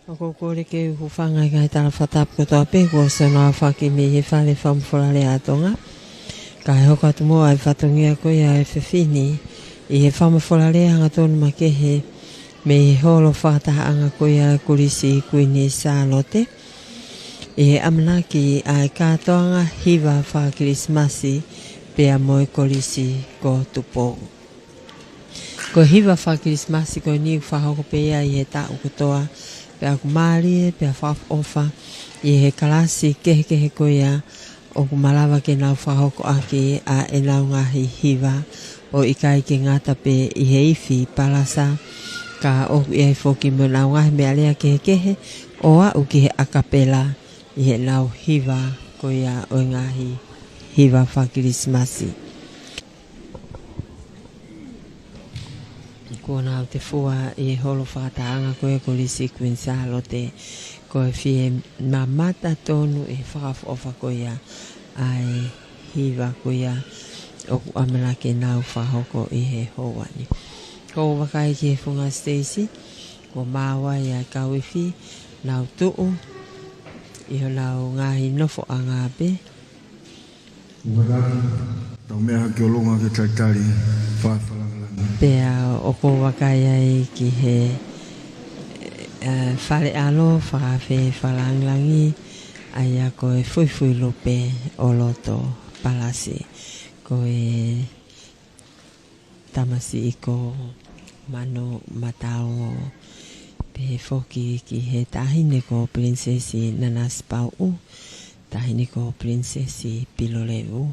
Ko kore ke hufanga i kai tala whatapu toa pe kua sana whaki me he whale whamwhorale a Tonga. Ka he hoka tu mua i whatongia koe a e whiwhini i he whamwhorale hanga tonu makehe me he holo whataha anga koe a kulisi kuini sālote. I he amanaki a e kātoanga hiwa wha Krismasi pe a moe kulisi ko Tupou. Ko hiwa wha Krismasi ko ni whahoko pe ia i he tāu kutoa pe aku maari pe a whaofa i he kalasi kehe koea o ku malawa ke nau whahoko aki a e nau ngahi hiwa o i kai ke ngata pe i he iwi palasa ka oku i ai whoki mo nau ngahi me alea kehe o a u ki he Acappella i he nau hiwa koea o ngahi hiwa wha Krismasi. Ko nau te fua i holo whakataanga koe ko lisi kuin sālote koe fie mamata tonu e whakafofa koea ai hiwa koea o ku amana ke nau whahoko i he houani. Ko wakai ki he funga Stacy, ko mawa i a kawiwhi, nau tuu, i ho nau ngahi nofo a ngāpe. Tau mea ki o longa ke taitari whāwhalanga. Pea o ko wakai ai ki he whare alo, whakawhi whalanglangi, ai a koe fuifui lope o loto palasi. Koe tamasi i ko mano matao pe foki ki he tahine ko prinsesi nanas pau tahine ko prinsesi piloleu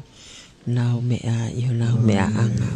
nau mea i nau mea anga.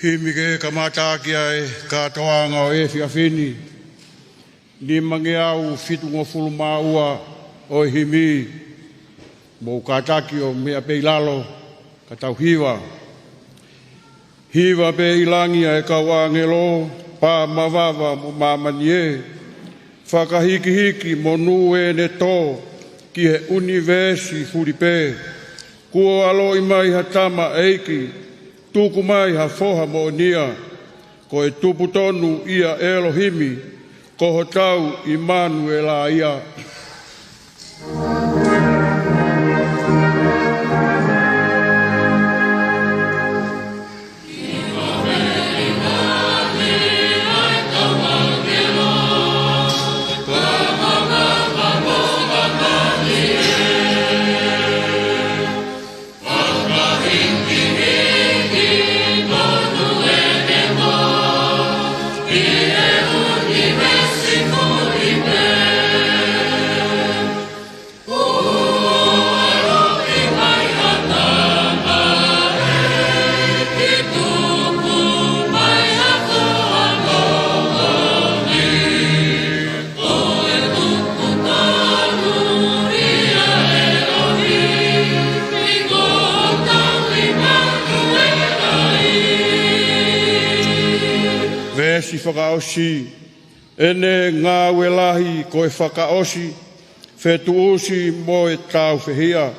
Himike kamata ki ai ka toanga o e whiawhini. Ni mange au fitu ngofulu maua o himi. Mo kataki o mea peilalo ka tau hiwa. Hiwa pe ilangi ai ka wangelo pa mawava mo mamanie. Whakahiki mo nue ne to ki he universi furipe. Kua alo i mai hatama eiki. Tuku mai ha foha mo nia, ko e tupu tonu ia Elohimi, ko ho tau Immanuela ia. Immanuela si whakaosi, ene ngā welahi ko e whakaosi, whetuusi mo e tau whihia,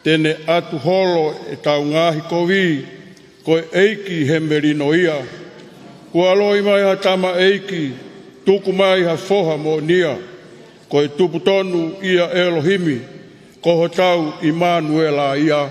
tene atu holo e tau ngāhi kowi, ko e eiki he merino ia, kua aloi mai ha tama eiki, tuku mai ha foha mo nia, ko e tupu tonu ia Elohimi, ko ho tau Immanuela ia.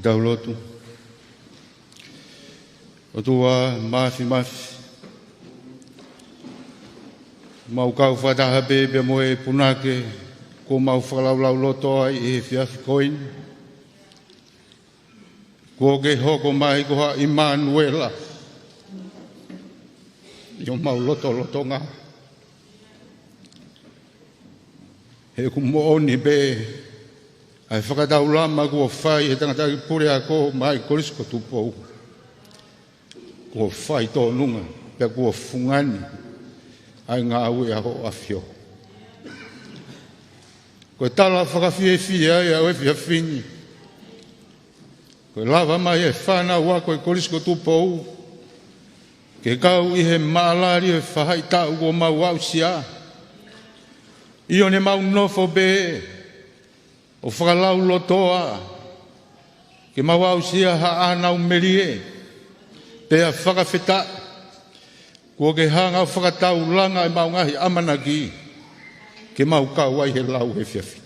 Tau lotu. O tua mafi. Mau kau whataha bebe moe punake, ko mau whakalalau loto ai e whiafi koin. Ko ke hoko mai ko ha Immanuela. Io mau loto ngā. He ku mooni be, ai whakatau lama kua whai he tangata ki pure ako mai korisko Tupou. Kua whai tō nunga, pia kua fungani, ai ngā aue aho awhio. Koe tala whakawhie ai au e whiawhini. Koe lava mai e whana wako e korisko Tupou. Ke kau i he maalari e whahai tau ko mau au sia. Io ne mau nofo be, o whakalau lotoa, ke mawau sia ha anau merie, pea whakawheta, kua ke hanga whakatau langa e mau ngahi amanaki, ke mau kau ai he lau he whiawhi.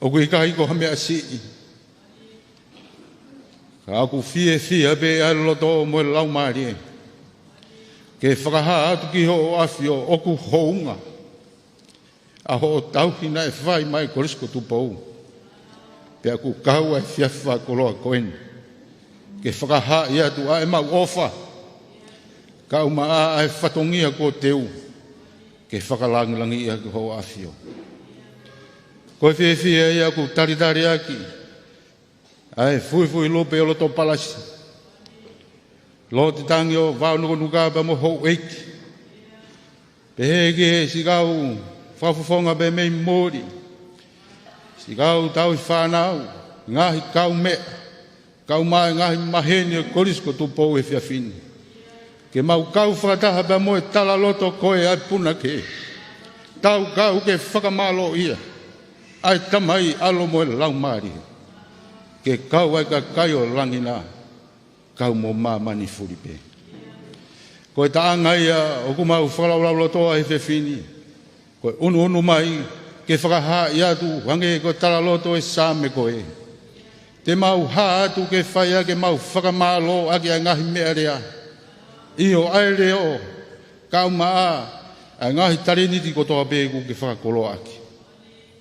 O kui kahi ko hame asi, ka aku fie be a loto mo e lau marie, ke whakaha atu ki ho awhio oku hounga, aho o tauhina e whai mai korisko Tupou. Pea ku kaua e whiawha koloa koen. Ke whakaha ia tu a e mau ofa. Kau maa a e whatongia ko teu. Ke whakalangilangi ia ki ho awhio. Koe whiawhia ia ku taritari aki. A e fui lope o loto palasi. Lo te tangi o vau nuko nukaba mo hou eiki. Pehege he sigau whawhawhonga be mei mori. Si kau tau i whanau, ngahi kau mea, kau mai ngahi maheni e korisko Tupou e whiawhini. Ke mau kau whakataha be moe tala loto koe ai puna ke. Tau kau ke whakamalo ia, ai tamai alo moe lau mari. Ke kau ai ka kaio langina, kau mo mamani furipe. Koe taanga ia, o kumau whakalau loto ai whiawhini. Koe unu mai, ke whakaha i atu, wange ko tala loto e sāme koe. Te mau ha atu ke whaia ke mau whakamalo ake a ngahi mea rea. Iho ai reo, kau maa, a ngahi tariniti ko toa pēku ke whakakolo ake.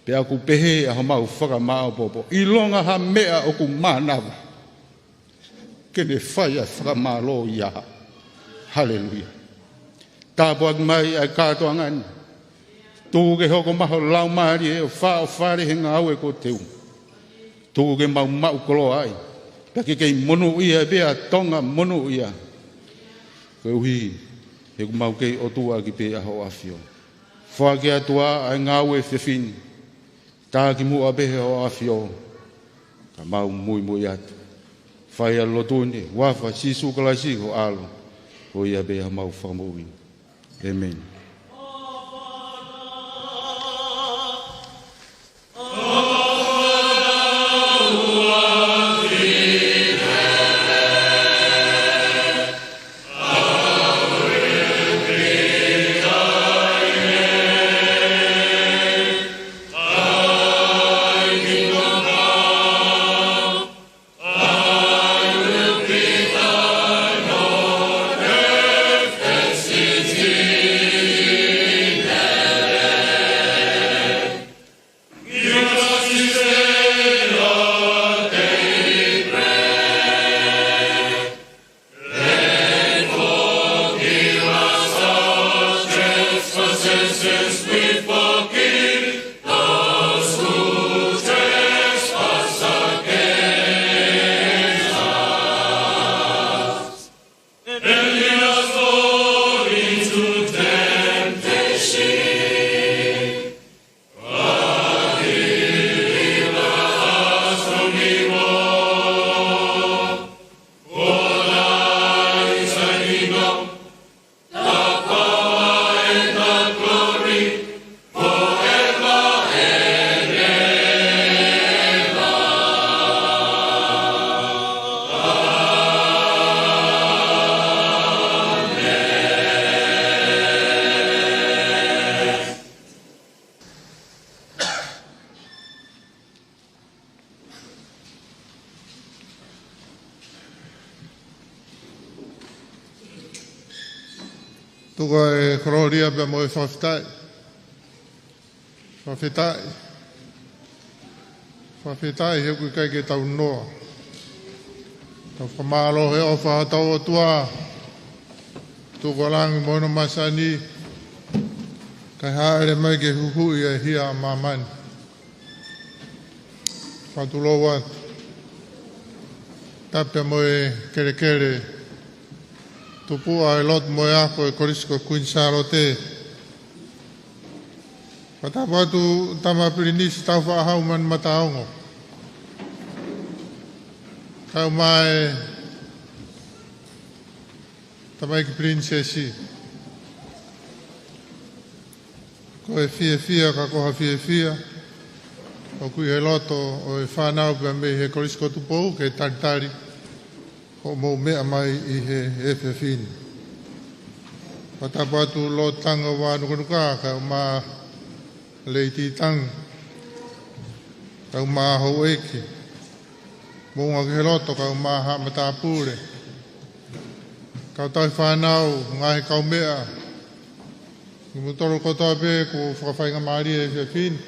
Pe aku pehe a mau whakamao popo. I longa ha mea o ku mānawa. Ke ne whaia whakamalo ia. Hallelujah. Tāpo ak mai ai kātoa ngani. Tū ke hoko maho lau maari e o whare he ngau e ko teu. Tū ke mau kolo ai. Pake kei monu ia e bea Tonga monu ia. Koe uhi, he ku mau kei o tua ki pe aho awhio. Wha ke atua ai ngau e whiawhini. Tā ki mua behe o awhio. Ka mau mui atu. Whai a lotune, wafa sisu kalasi ho alo. O ia bea mau whakamui. Amen. Tuko e kororia pe mo e whawhitai. Whawhitai. Whawhitai he kui kai ke tau noa. Tau whamalo he o whahatau o tua. Tuko langi mono masani. Kai haere mai ke huhui e hia mamani. Whatuloa. Tape mo e kere kere. Tupou e lot mo e ako e korisko kuinsaro te. Patapatu tama pirinis tau whaahau man mataongo. Kau mai tamai ki prinsesi. Ko e fia ka koha fia. O kui he loto o e whanau pe me he korisko Tupou ke taritari. O mo mea mai i he FFini. Patapatu lo tanga wa nukunuka ka ma leiti tang. Ka ma ho eki. Monga ke loto ka ma ha matapure. Ka tai whanau ngai kau mea. I mutoro kotoa pe ko whakawhainga maari e FFini.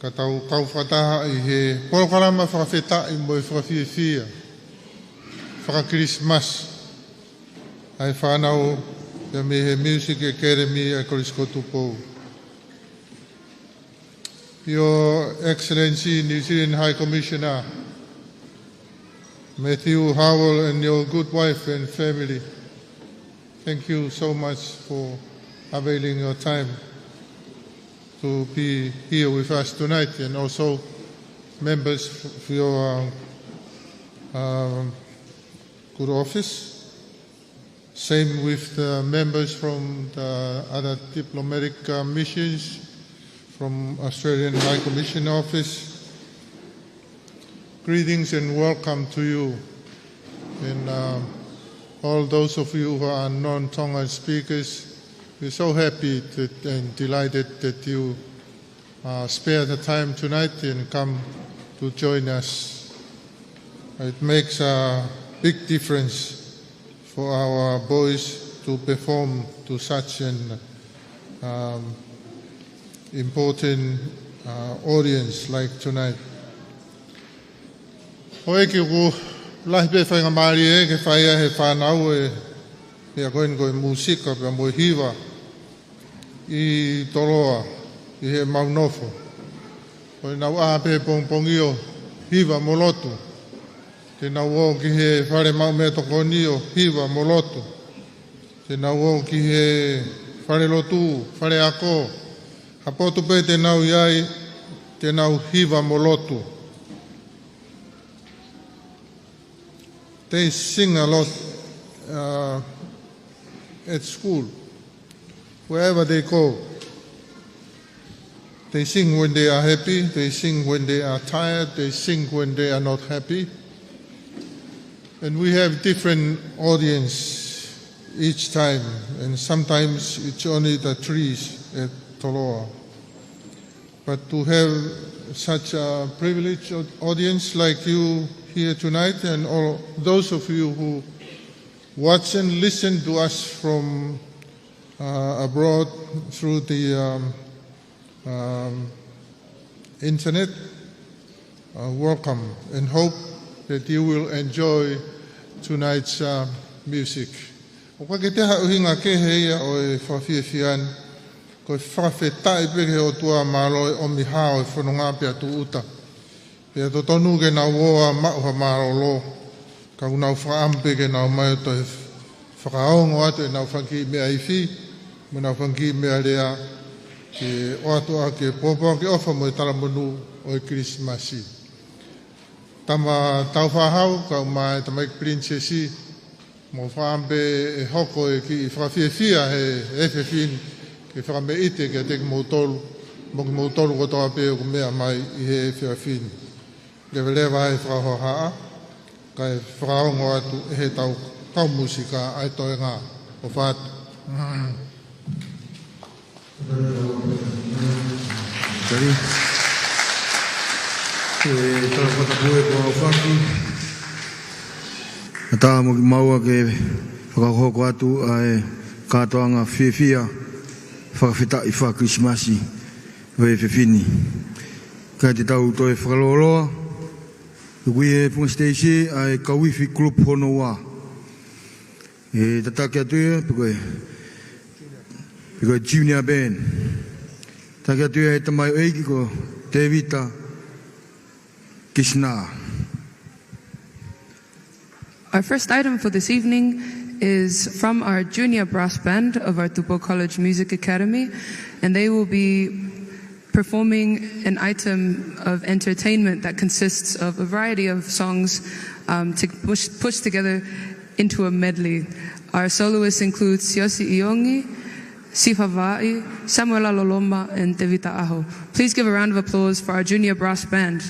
Ka tau kau whataha i he porokarama whakawheta i mo e whakawhia. Whaka Christmas. Ai whanau ia me he Music Academy a korisko Tupou. Your Excellency New Zealand High Commissioner Matthew Howell and your good wife and family, thank you so much for availing your time to be here with us tonight, and also members for your good office. Same with the members from the other diplomatic missions, from Australian High Commission Office. Greetings and welcome to you, and all those of you who are non-Tongan speakers. We're so happy and delighted that you spare the time tonight and come to join us. It makes a big difference for our boys to perform to such an important audience like tonight. Hoi ki ku lahi pe whainga maari e ke whaia he whanau e mea koen koe musika pe mo hiwa i Toloa i he maunofo. Hoi nau a pe pongpongio hiwa mo lotu. Te nau o ki he whare mau mea tokonio hiwa mo lotu. Te nau o ki he whare lotu, whare ako. Hapotu pe te nau iai, te nau hiwa mo lotu. They sing a lot at school, wherever they go. They sing when they are happy, they sing when they are tired, they sing when they are not happy. And we have different audience each time, and sometimes it's only the trees at Toloa. But to have such a privileged audience like you here tonight, and all those of you who watch and listen to us from abroad through the internet, welcome, and hope that you will enjoy tonight's music. O ka ke te hauhinga ke heia o e whawhiawhian, ko e whawhetai peke o tua malo e omi hao e whanonga pia tu uta. Pea to tonu ke nau oa mauha marolo, ka unau whaampe ke nau mai to e whakaongo atu e nau whanki mea iwi, mo nau whanki mea rea ke o atua ke popo ke ofa mo e talamonu o e Krismasi. Tama tau whahau, ka umai tamai prinsesi, mo whaampe e hoko e ki whawhiawhia he FFini, ke whakame ite ke teki mautolu, mo ki mautolu ko toa peo ko mea mai i he FFini. Ke lewa e whahohaa, ka e whakaongo atu e he tau kau musika ai toi ngā o whātu. Tari. E Tongatapu e kua whaki. A tā mo ki maua ke whakahoko atu a e katoanga whiwhia, whakawhita I wha Krismasi, we whiwhini. Ka te tau toi whakaloloa, kui e punga Stacey, ai kawiwhi group hono wā. E tatake atuia, piko junior band. Take atuia e tamai oiki ko Tevita Kishna. Our first item for this evening is from our junior brass band of our Tupou College Music Academy, and they will be performing an item of entertainment that consists of a variety of songs to push together into a medley. Our soloists include Siosi Iongi, Sifa Vai, Samuela Loloma, and Tevita Aho. Please give a round of applause for our junior brass band.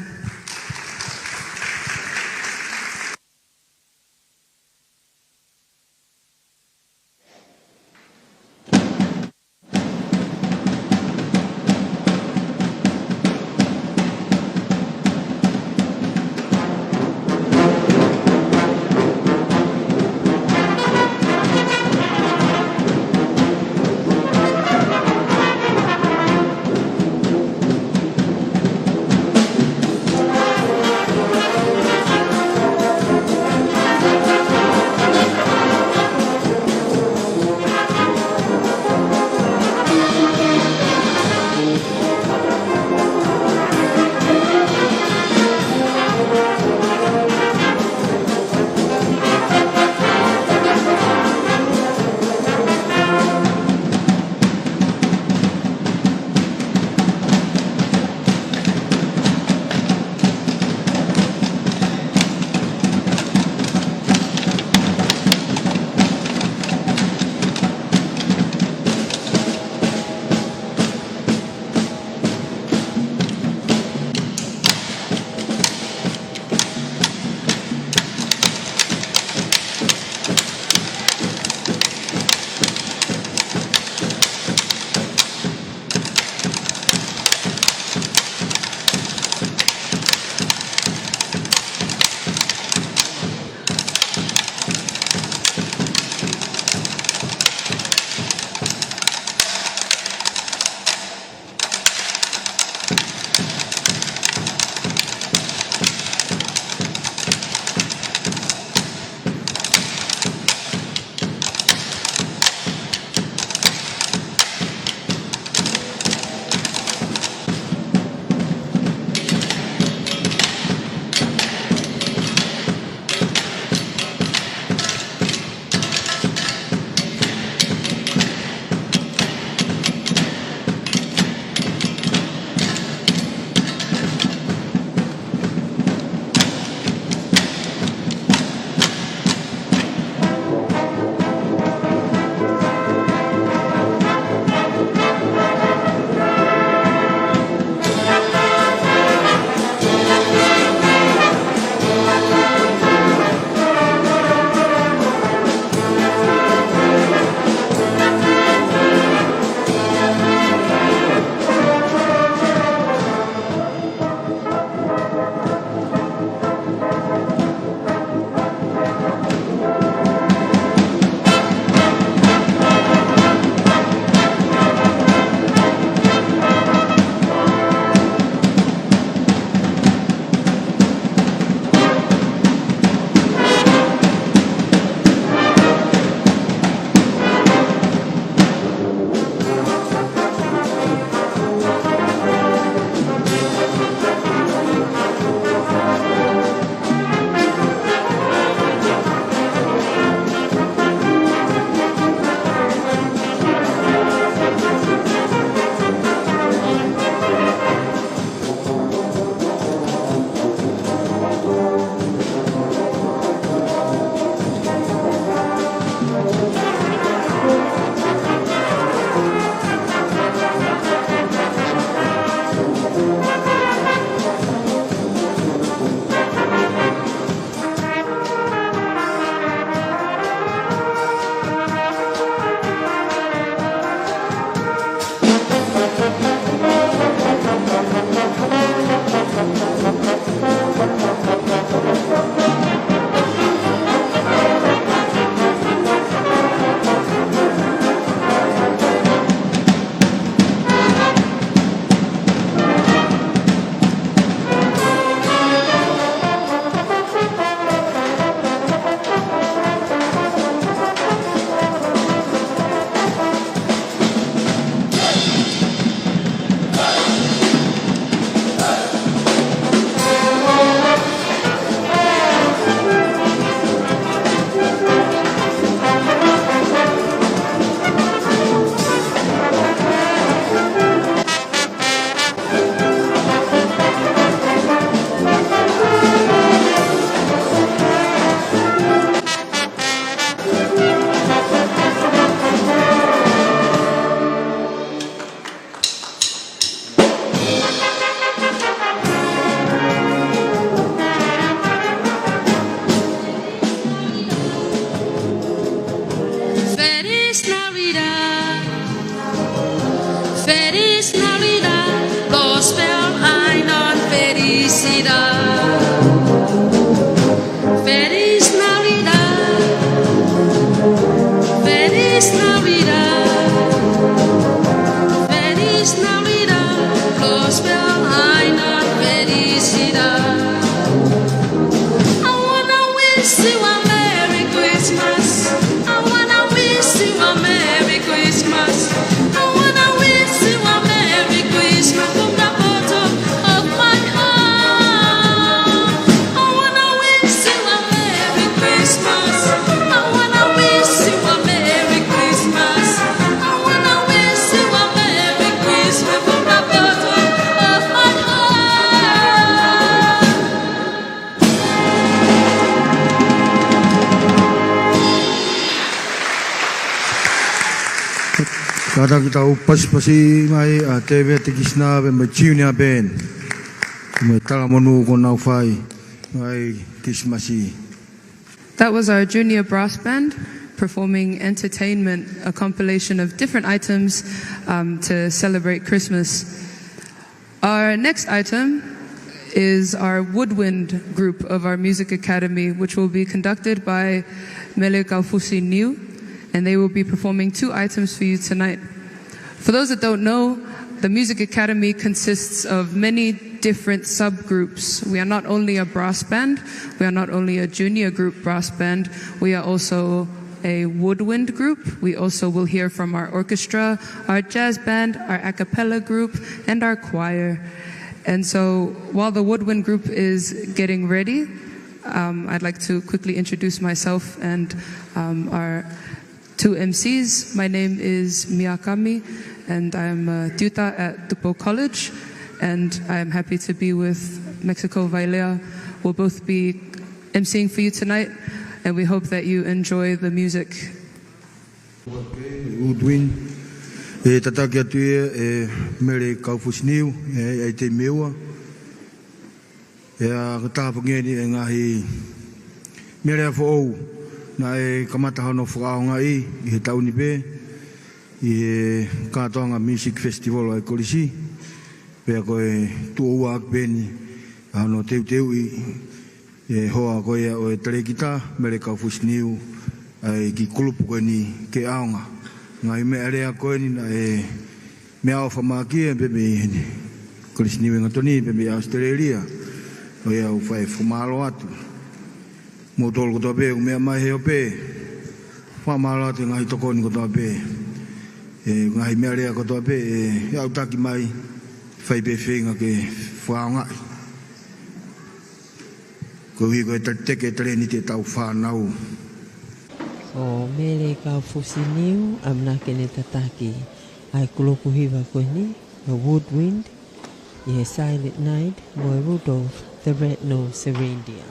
Feliz Navidad, Feliz Navidad, gospel einer felicidad. Feliz Navidad, Feliz Navidad, Feliz Navidad, gospel einer felicidad. I wanna wish you a Merry Christmas. I wanna wish you a Merry Christmas. I wanna wish you a Merry Christmas from the bottom of my heart. I wanna wish you a Merry Christmas. I wanna wish you a Merry Christmas. I wanna wish you a Merry Christmas from the bottom of my heart. Kada kita upas pasi mai TV tikisna be machiunia ben. Me tala monu ko nau fai mai Christmasi. That was our junior brass band performing Entertainment, a compilation of different items to celebrate Christmas. Our next item is our Woodwind group of our music academy, which will be conducted by Mele Kaufusi Niu, and they will be performing 2 items for you tonight. For those that don't know, the Music Academy consists of many different subgroups. We are not only a brass band, we are not only a junior group brass band, we are also a woodwind group. We also will hear from our orchestra, our jazz band, our Acappella group, and our choir. And so while the woodwind group is getting ready, I'd like to quickly introduce myself and our 2 MCs. My name is Miyakami, and I'm a tutor at Tupou College, and I'm happy to be with Mexico Vailea. We'll both be MCing for you tonight, and we hope that you enjoy the music. Woodwind tataki atu e Mele Kaufusi Niu e te meua e a katapangeni e ngahi Mele a fo'ou na e kamata hono whakaonga i he tauni pe i he kātoanga Music Festival ai Kolisi pea koe tuoua akpeni hono teu i e hoa koe o e tarekita Mele Kaufusi Niu ai ki kulupu koe ni ke aonga ngai mea rea koe ni na e mea o whamaki e pepe Kolisi Niu ngatoni pepe Australia o ia u whai whamalo atu mo tolu kotoa pe, mea mai heo pe whamalo atu ngahi tokoni kotoa pe ngahi mea rea kotoa pe e au taki mai whai pe whenga ke whaongai ko hui koe teke treni te tau whanau O Mele Kaufusi Niu amna kene tataki ai kuloku hiwa koe ni the Woodwind i he Silent Night mo e Rudolph the Red-Nosed Reindeer.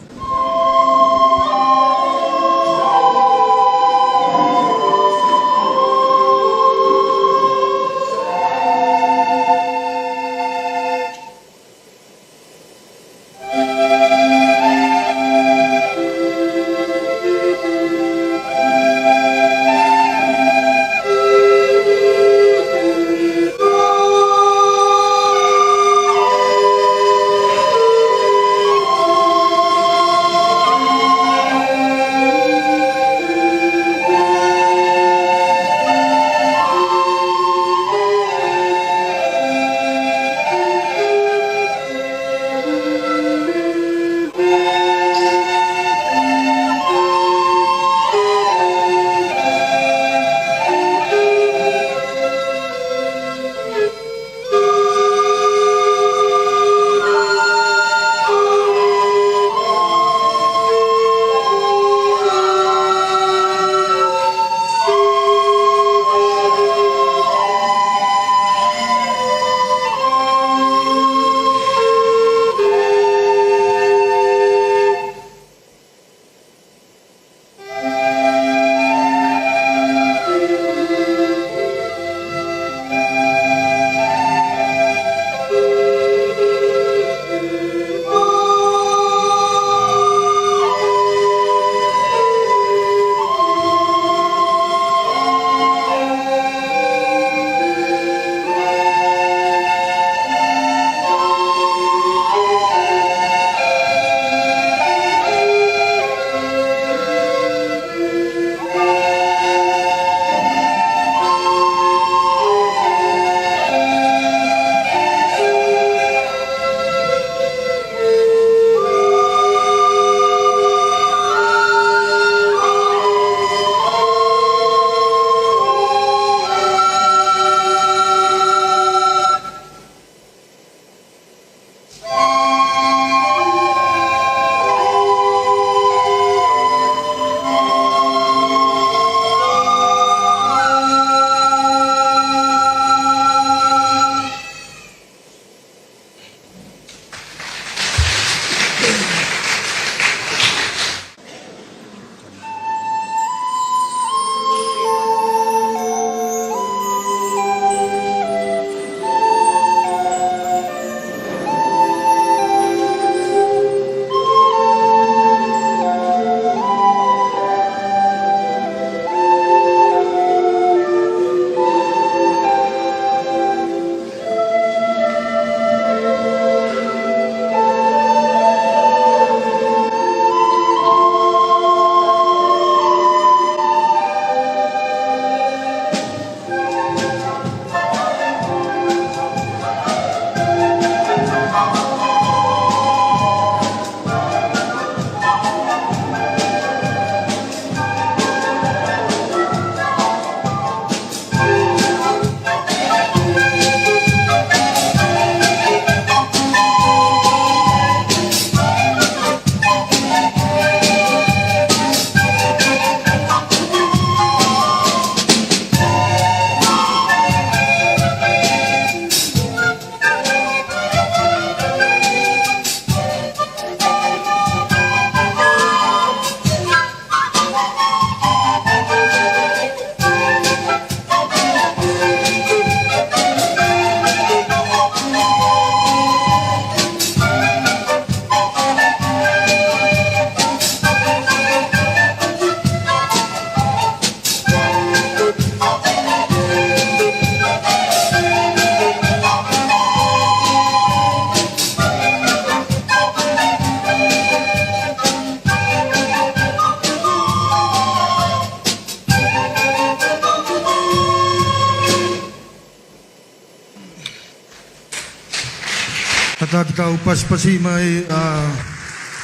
Pataki tau pasipasi mai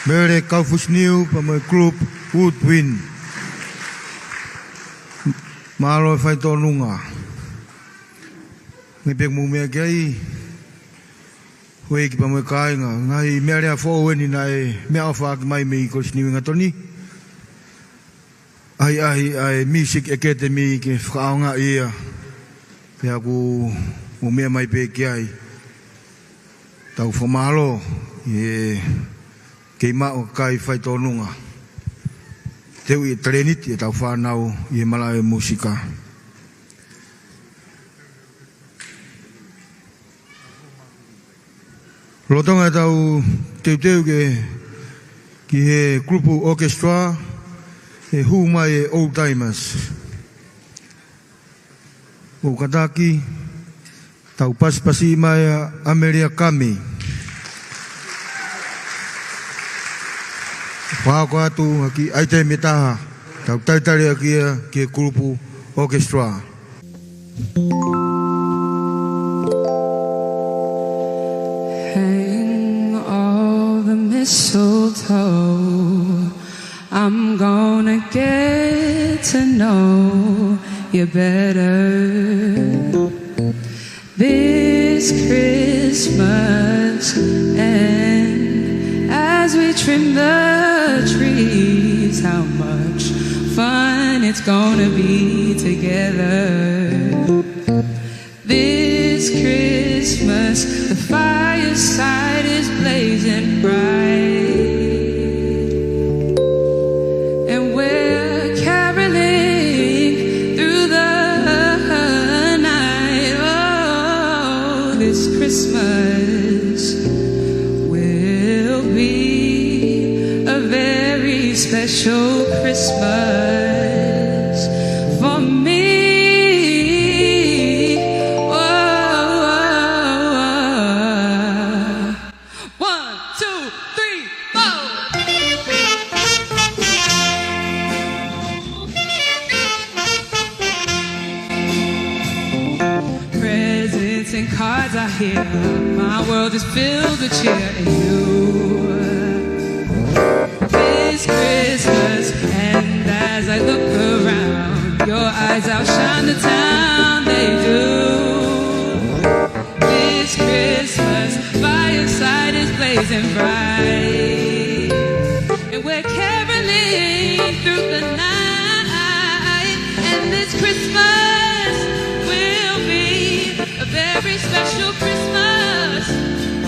mere kaufus niu pa mai group Woodwind. Malo fai tonunga. Ngipek mu mea kiai. Hoi ki pa mai kainga. Ngai mea rea fōweni nai mea awha ki mai mei koris niu ngatoni. Ai Music Academy ki whakaonga ia. Pea ku mu mea mai pe kiai. Tau whamalo kei mao kai whai tonunga. Teu i treniti e tau whanau i malawe musika. Lotonga tau teu ki he grupu Orchestra e hu mai e Old Timers. O kataki tau pasipasi mai a Ameria Kami. Whako atu ki aite mitaha. Tau taitari akia ki grupu Orchestra. Hang all the mistletoe. I'm gonna get to know you better this Christmas, and as we trim the trees, how much fun it's gonna be together. This Christmas, the fireside is blazing bright, and we're caroling through the night. Oh, this Christmas will be a very special Christmas for me. Here, my world is filled with cheer and you. This Christmas, and as I look around, your eyes outshine the town, they do. This Christmas, fireside is blazing bright, and we're caroling through the night, and this Christmas will be a very special Christmas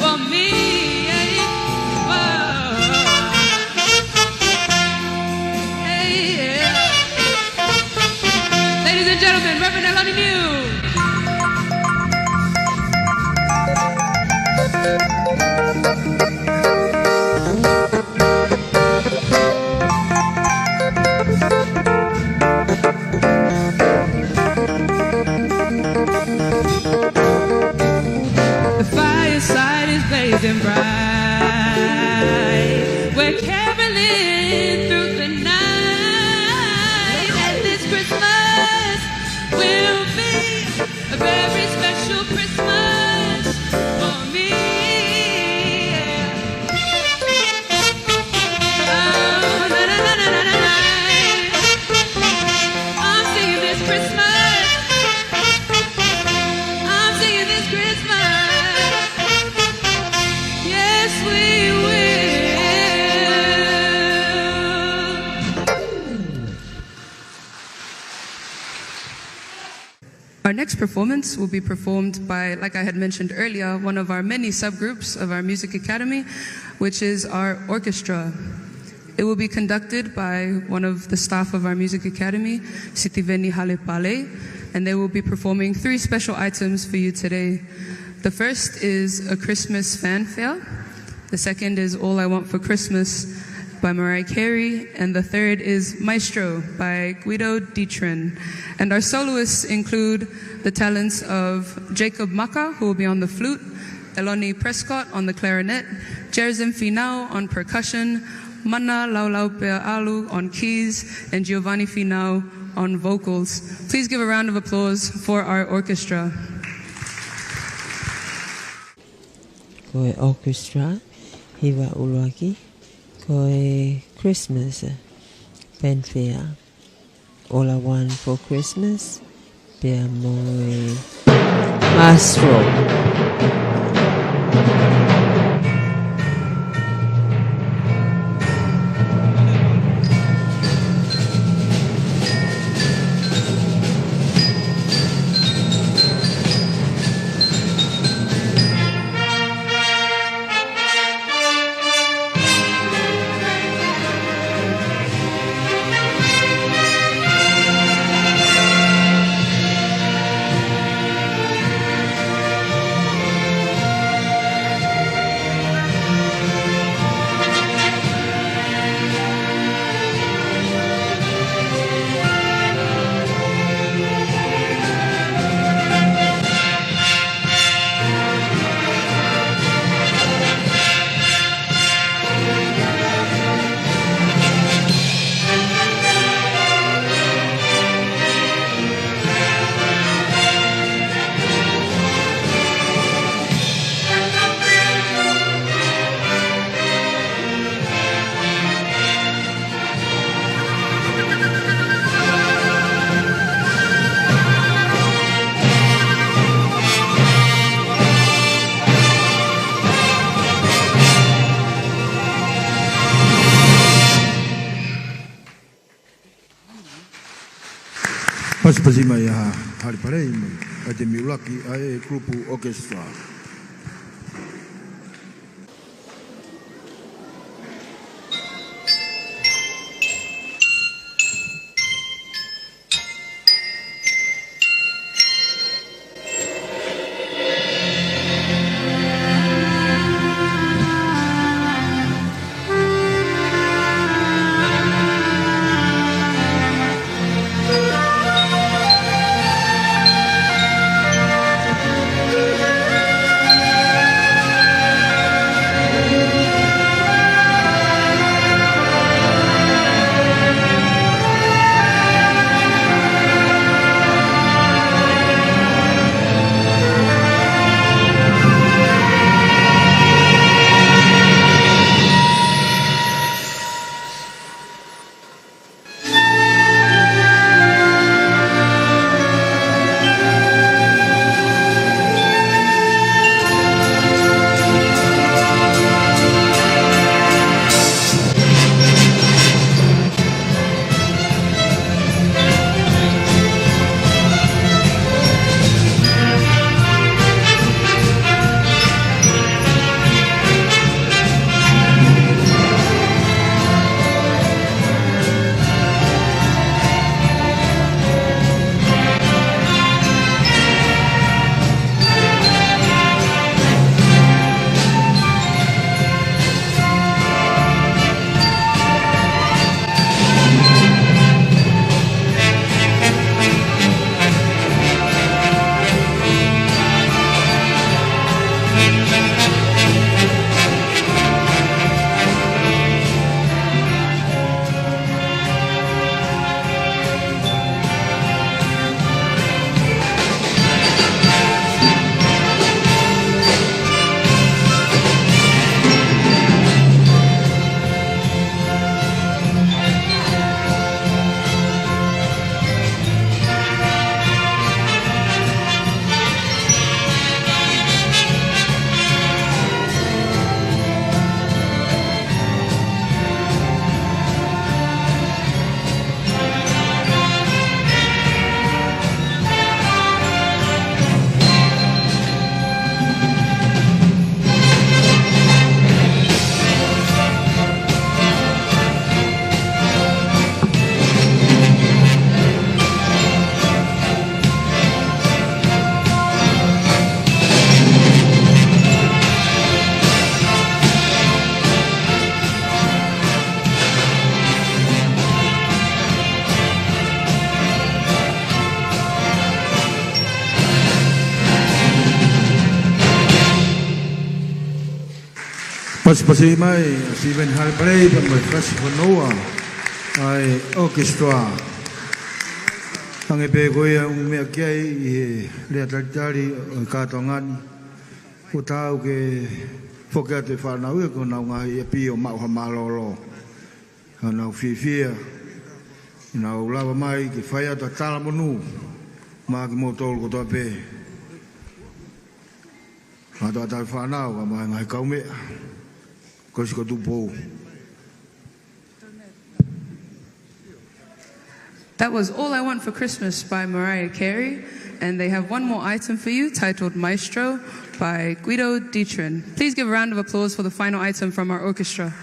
for me. Whoa. Hey, yeah. Ladies and gentlemen, Reverend Latu. Blazing bright, we're caroling through the night, and this Christmas will be a very special Christmas for me. Oh, na na na na na na. I'm singing this Christmas. I'm singing this Christmas. Our next performance will be performed by, like I had mentioned earlier, one of our many subgroups of our music academy, which is our orchestra. It will be conducted by one of the staff of our music academy, Sitiveni Halepale, and they will be performing 3 special items for you today. The first is a Christmas fanfare. The second is All I Want for Christmas by Mariah Carey, and the third is Maestro by Guido Dietren. And our soloists include the talents of Jacob Maka, who will be on the flute, Eloni Prescott on the clarinet, Jerzim Finau on percussion, Mana Laulaupea Alu on keys, and Giovanni Finau on vocals. Please give a round of applause for our orchestra. ko e Orchestra, hiwa uloaki, ko e Christmas, fanfare, all I want for Christmas, pia mo e Astro. Pasi mai hari parei mai a te miulaki ai grupo Orchestra. Pasi mai si ben hal play dan mai kasi honoa ai Orchestra tange pe goia un me kia i le atari ka tongani ko tau ke whakea te whanau e ko nau ngahi e pi o mau hamalolo. Nau whiwhia, nau lawa mai ke whaia ta tala monu, maa ki mō tōru ko toa pē. Mā toa tai whanau, ka mai ngai kaumea, kosi ko Tupou. That was All I Want for Christmas by Mariah Carey, and they have one more item for you titled Maestro by Guido Dietrin. Please give a round of applause for the final item from our orchestra.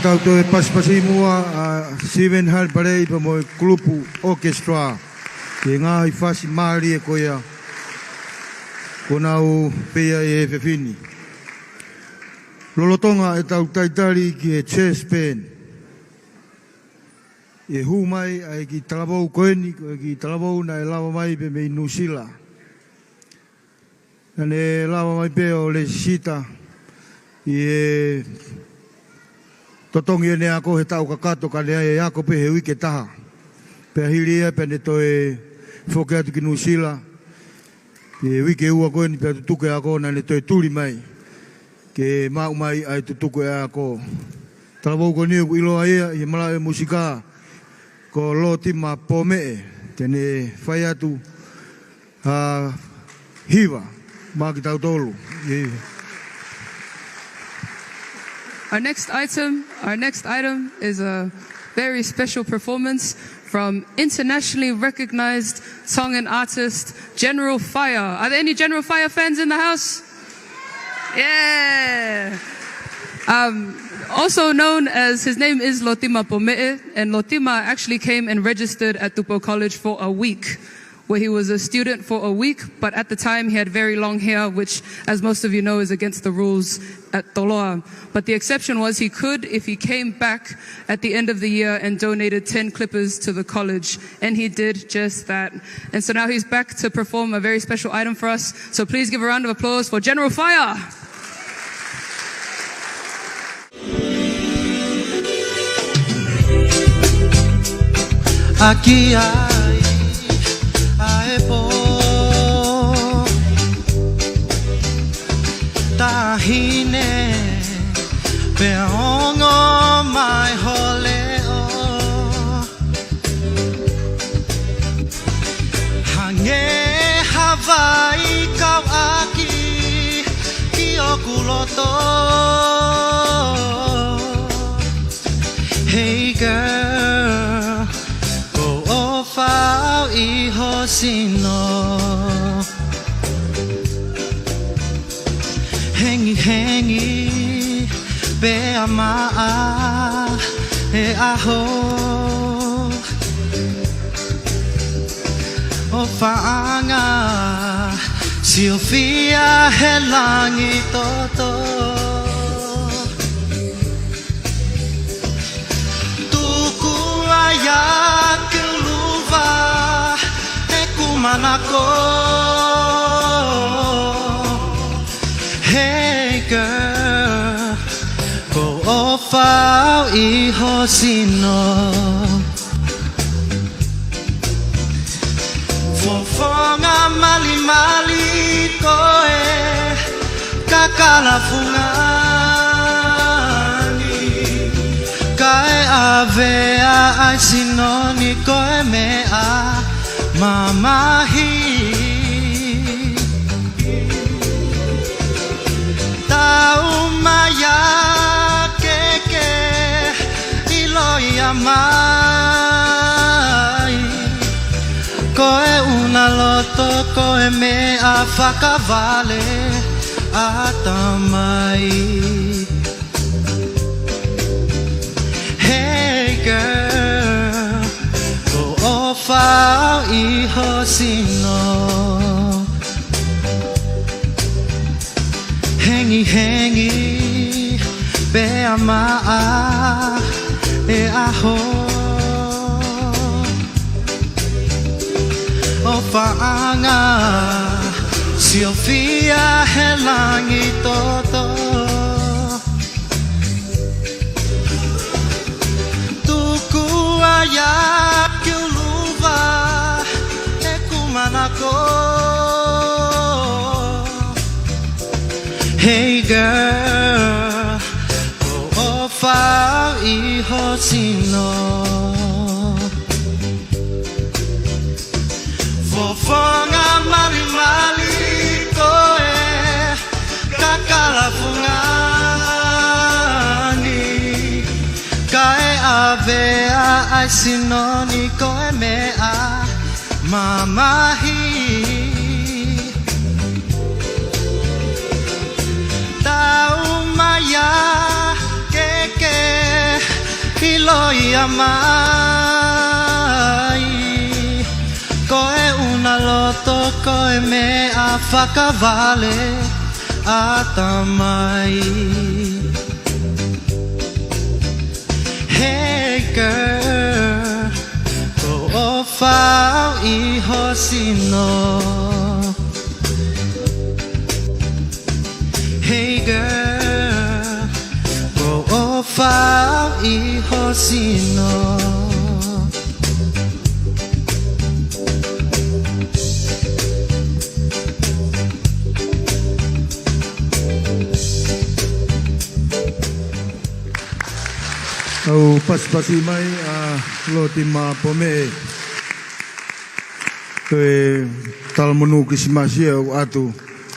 tau to e pasipasi mua Steven Hal Parei pa mo Tupou Orchestra ke ngā i whasi maari e koia kona o pea e whewhini. Lolotonga e tau taitari ki e chess pen. E hu mai ai ki talabou koeni, ki talabou na e lawa mai pe me Nusila. Nane lawa mai pe o le sita i e totongi ene ako he tau kakato ka lea e ako pe he wike taha. Pe ahiri e pene to e whoke atu ki Nusila. Pe wike ua koeni pe tutuke ako nane to e turi mai. Ke mau mai ai tutuke ako. Talabou koeni ku iloa ea i mala e musika. Ko lo tima pome tene whai atu hiwa mā ki tau tolu. Our next item is a very special performance from internationally recognized song and artist General Fire. Are there any General Fire fans in the house? Yeah. Also known as, his name is Lotima Pome'e, and Lotima actually came and registered at Tupou College for a week, where he was a student for a week, but at the time he had very long hair, which, as most of you know, is against the rules at Toloa. But the exception was he could, if he came back at the end of the year and donated 10 clippers to the college, and he did just that. And so now he's back to perform a very special item for us, so please give a round of applause for General Fire! Aqui ai po tahine peongo mai holeo hange Hawaii kau aki ki okuloto. Hey girl, fau I hosino hengi be ama e aho o faanga Sylvia helangi toto tuku ayak manako. Hey girl, ko ofau I hosino fofonga mali koe kakala fungani kae avea ai sinoni koe mea mamahi tau maya keke iloia mai koe una loto koe mea whakawale atamai. Hey girl, fau I hosino hengi be ama e aho o faanga Sylvia helangi toto tuku ayak manako. Hey girl, o fau I hosino fofonga mali koe kakala fungani kae avea ai sinoni koe mea mamahi tau maya keke ia mai Koe una loto koe mea whakawale atamai Hey girl Ko o whao I hosino Hey girl Ko o whao I hosino Au pas-pasi mai lo tima pome Koe talamunu kisimasi au atu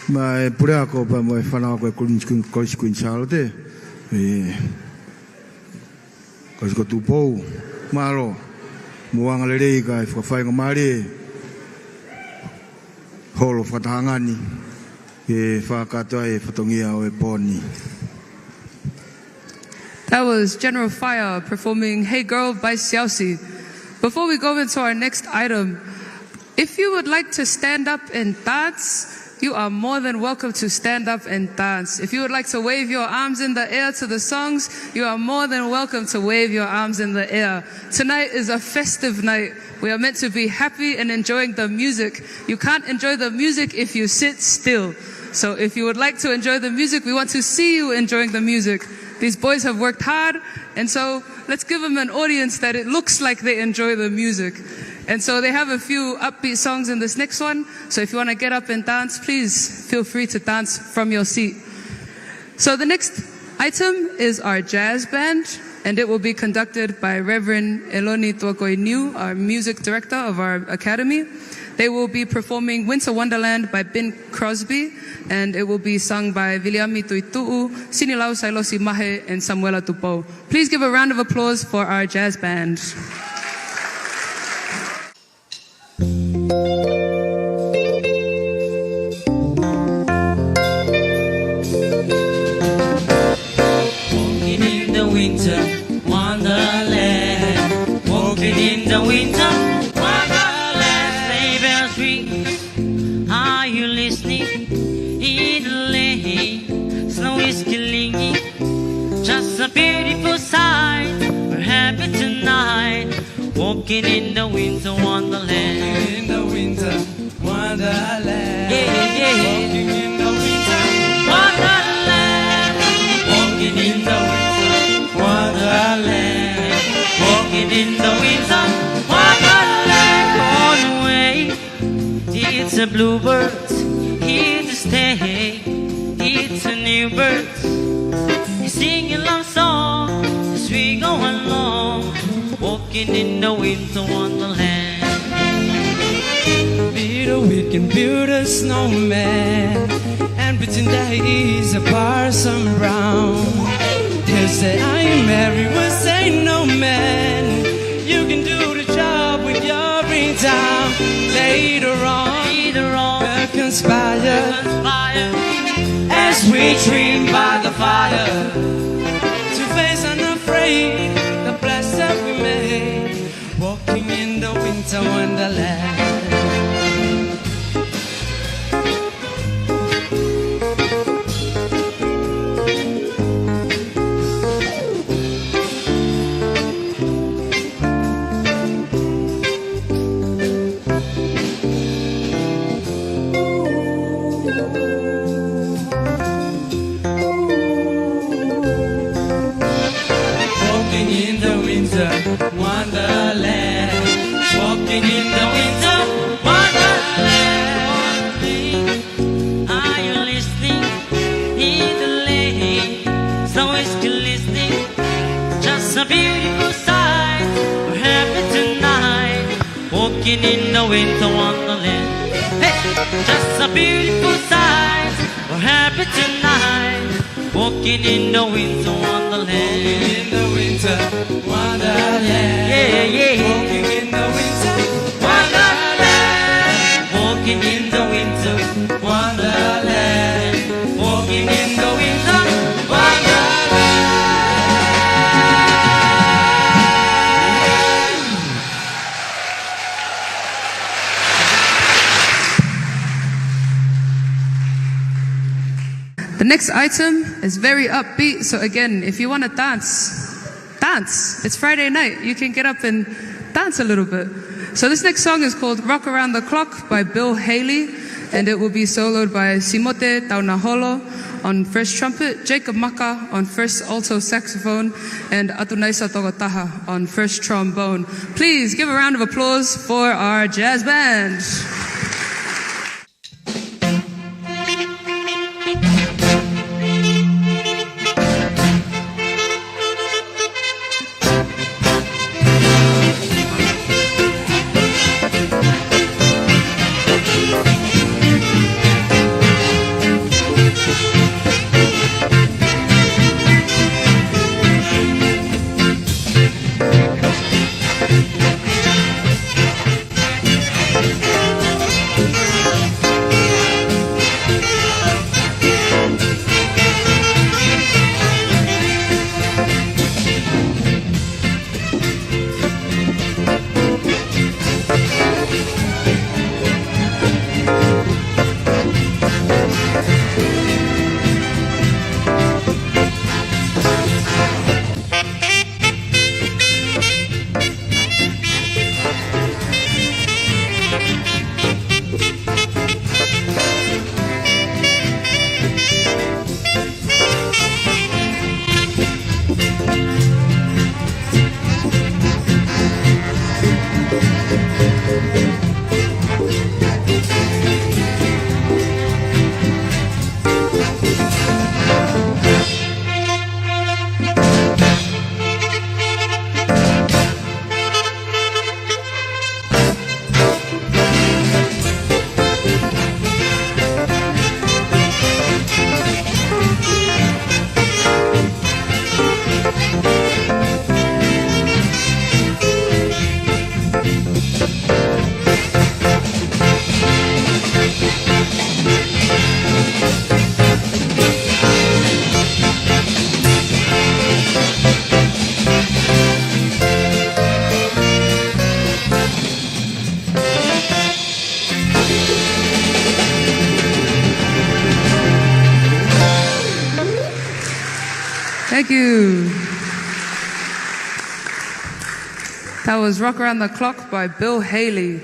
mai pura ko pa mo whanau koe kuliskun salo te Koe ko Tupou malo Muanga lerei kai whawhainga maare Holo whatahangani whakatoa whatongia o poni That was General Fire performing Hey Girl by Xiaoxi. Before we go into our next item, if you would like to stand up and dance, you are more than welcome to stand up and dance. If you would like to wave your arms in the air to the songs, you are more than welcome to wave your arms in the air. Tonight is a festive night. We are meant to be happy and enjoying the music. You can't enjoy the music if you sit still. So if you would like to enjoy the music, we want to see you enjoying the music. These boys have worked hard, and so let's give them an audience that it looks like they enjoy the music. And so they have a few upbeat songs in this next one, so if you want to get up and dance, please feel free to dance from your seat. So the next item is our jazz band, and it will be conducted by Reverend Eloni Tuakoiniu, our music director of our academy. They will be performing Winter Wonderland by Ben Crosby, and it will be sung by Viliami Tuituu, Sinilau Sailosi Mahe, and Samuela Tupou. Please give a round of applause for our jazz band. Walking in the winter wonderland, walking in the winter are you listening? In the lane, snow is killing me. Just a beautiful sight. We're happy tonight, walking in the winter wonderland. In the winter wonderland. Yeah, yeah. Walking in the winter wonderland. Walking in the winter wonderland. Walking in the winter wonderland. On the way. It's a bluebird, here to stay. It's a new bird, he's singing love song as we go along, walking in the winter wonderland. Peter, we can build a snowman and pretend that he's a Parson Brown. He'll say I am Mary, we'll say no man. You can do the job when you're in town. Later on we'll conspire as we dream by the fire to face unafraid the blast that we made, walking in the winter wonderland. Wonderland, walking in the winter wonderland. Are you listening? In the lane, snow is still listening. Just a beautiful sight. We're happy tonight, walking in the winter wonderland. Hey, just a beautiful sight. We're happy tonight, walking in the winter wonderland. In the winter wonderland. Yeah, yeah. Walking in the winter wonderland. Walking in the winter wonderland. Walking in the winter wonderland. next item is very upbeat. So again, if you want to dance. It's Friday night. You can get up and dance a little bit. So this next song is called Rock Around the Clock by Bill Haley, and it will be soloed by Simote Taunaholo on first trumpet, Jacob Maka on first alto saxophone, and Atunaisa Togataha on first trombone. Please give a round of applause for our jazz band. Thank you. That was Rock Around the Clock by Bill Haley.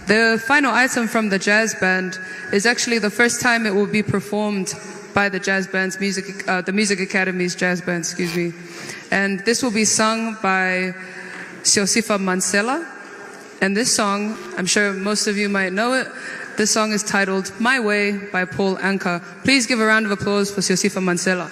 The final item from the jazz band is actually the first time it will be performed by the jazz band's the Music Academy's jazz band, excuse me. And this will be sung by Siosifa Mansela. And this song, I'm sure most of you might know it, this song is titled My Way by Paul Anka. Please give a round of applause for Siosifa Mansela.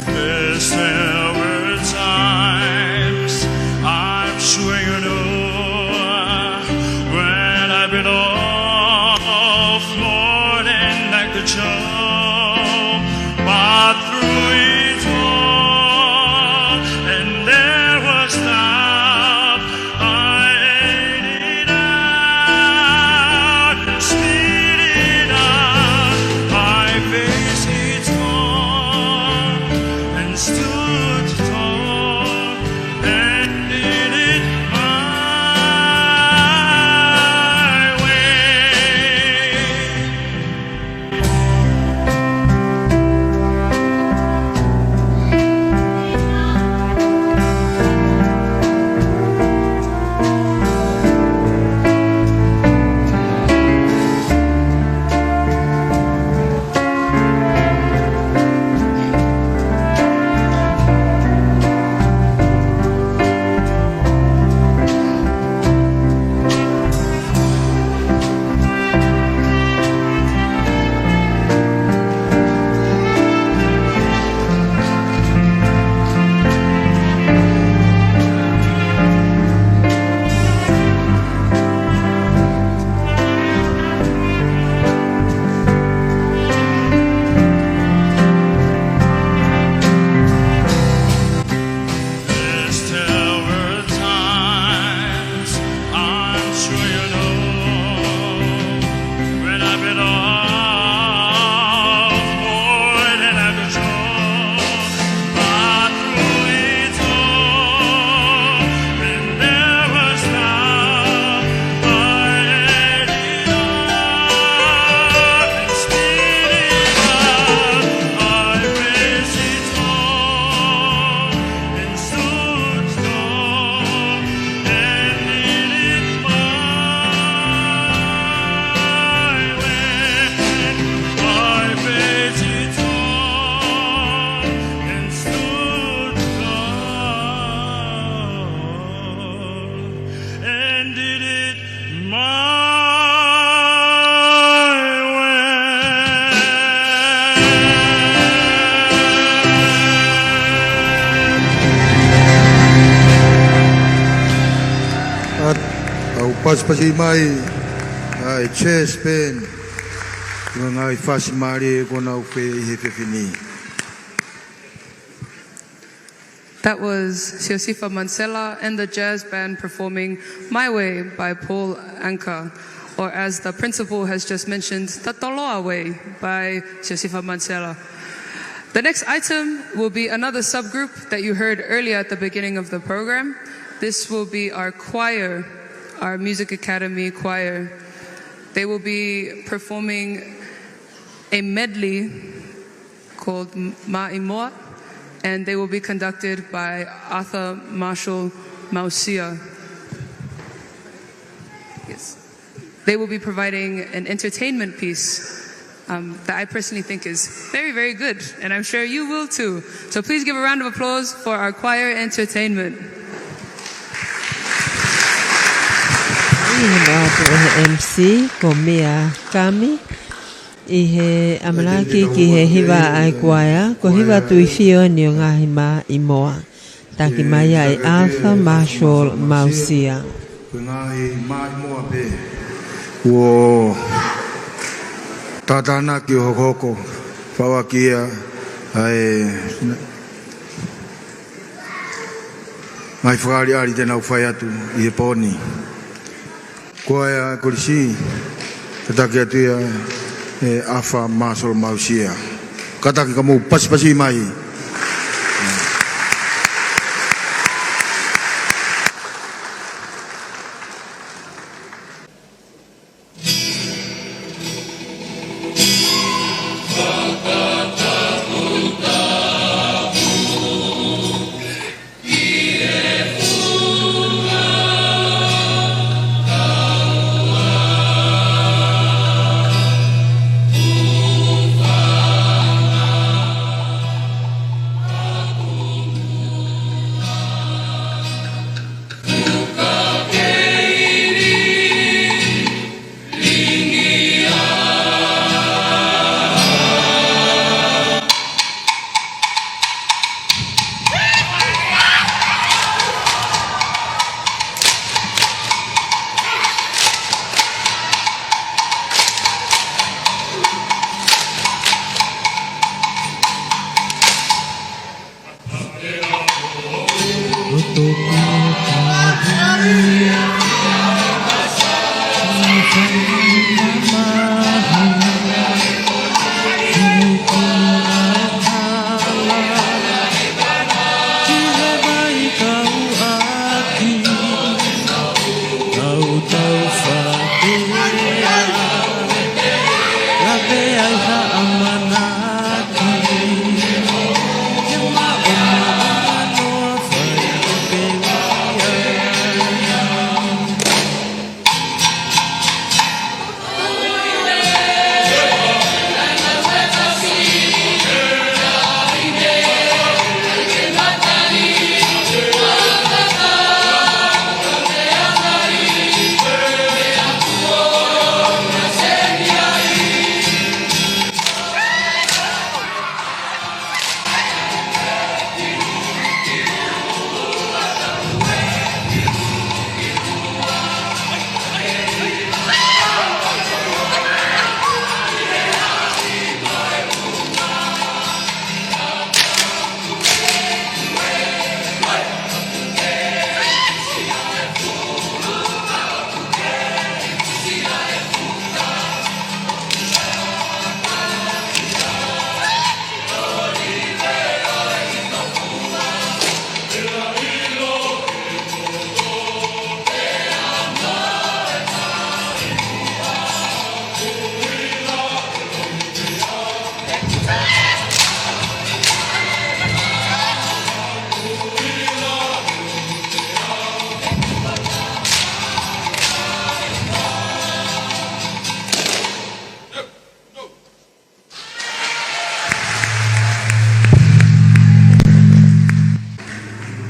There's never time pasi mai ai chess pen ngai fasi mari kona upe hefefini. That was Siosifa Mansela and the jazz band performing My Way by Paul Anka, or as the principal has just mentioned, the Toloa Way by Siosifa Mansela. The next item will be another subgroup that you heard earlier at the beginning of the program. This will be our choir, our Music Academy choir. They will be performing a medley called Moimoi, and they will be conducted by Arthur Marshall Mausia. Yes. They will be providing an entertainment piece that I personally think is very, very good, and I'm sure you will too. So please give a round of applause for our choir entertainment. MC ko mea kami I he amalaki ki he hiwa ai kwaia ko hiwa tui fio ni o ngahi ma I moa taki mai ai Arthur Marshall Mausia ko ngahi ma I moa pe wo tatana ki hokoko whawakia ai mai whakari ari tena uwhai atu I he poni koea kurisi tataki atu ia Arthur Marshall Mausia kataki kamu pasi mai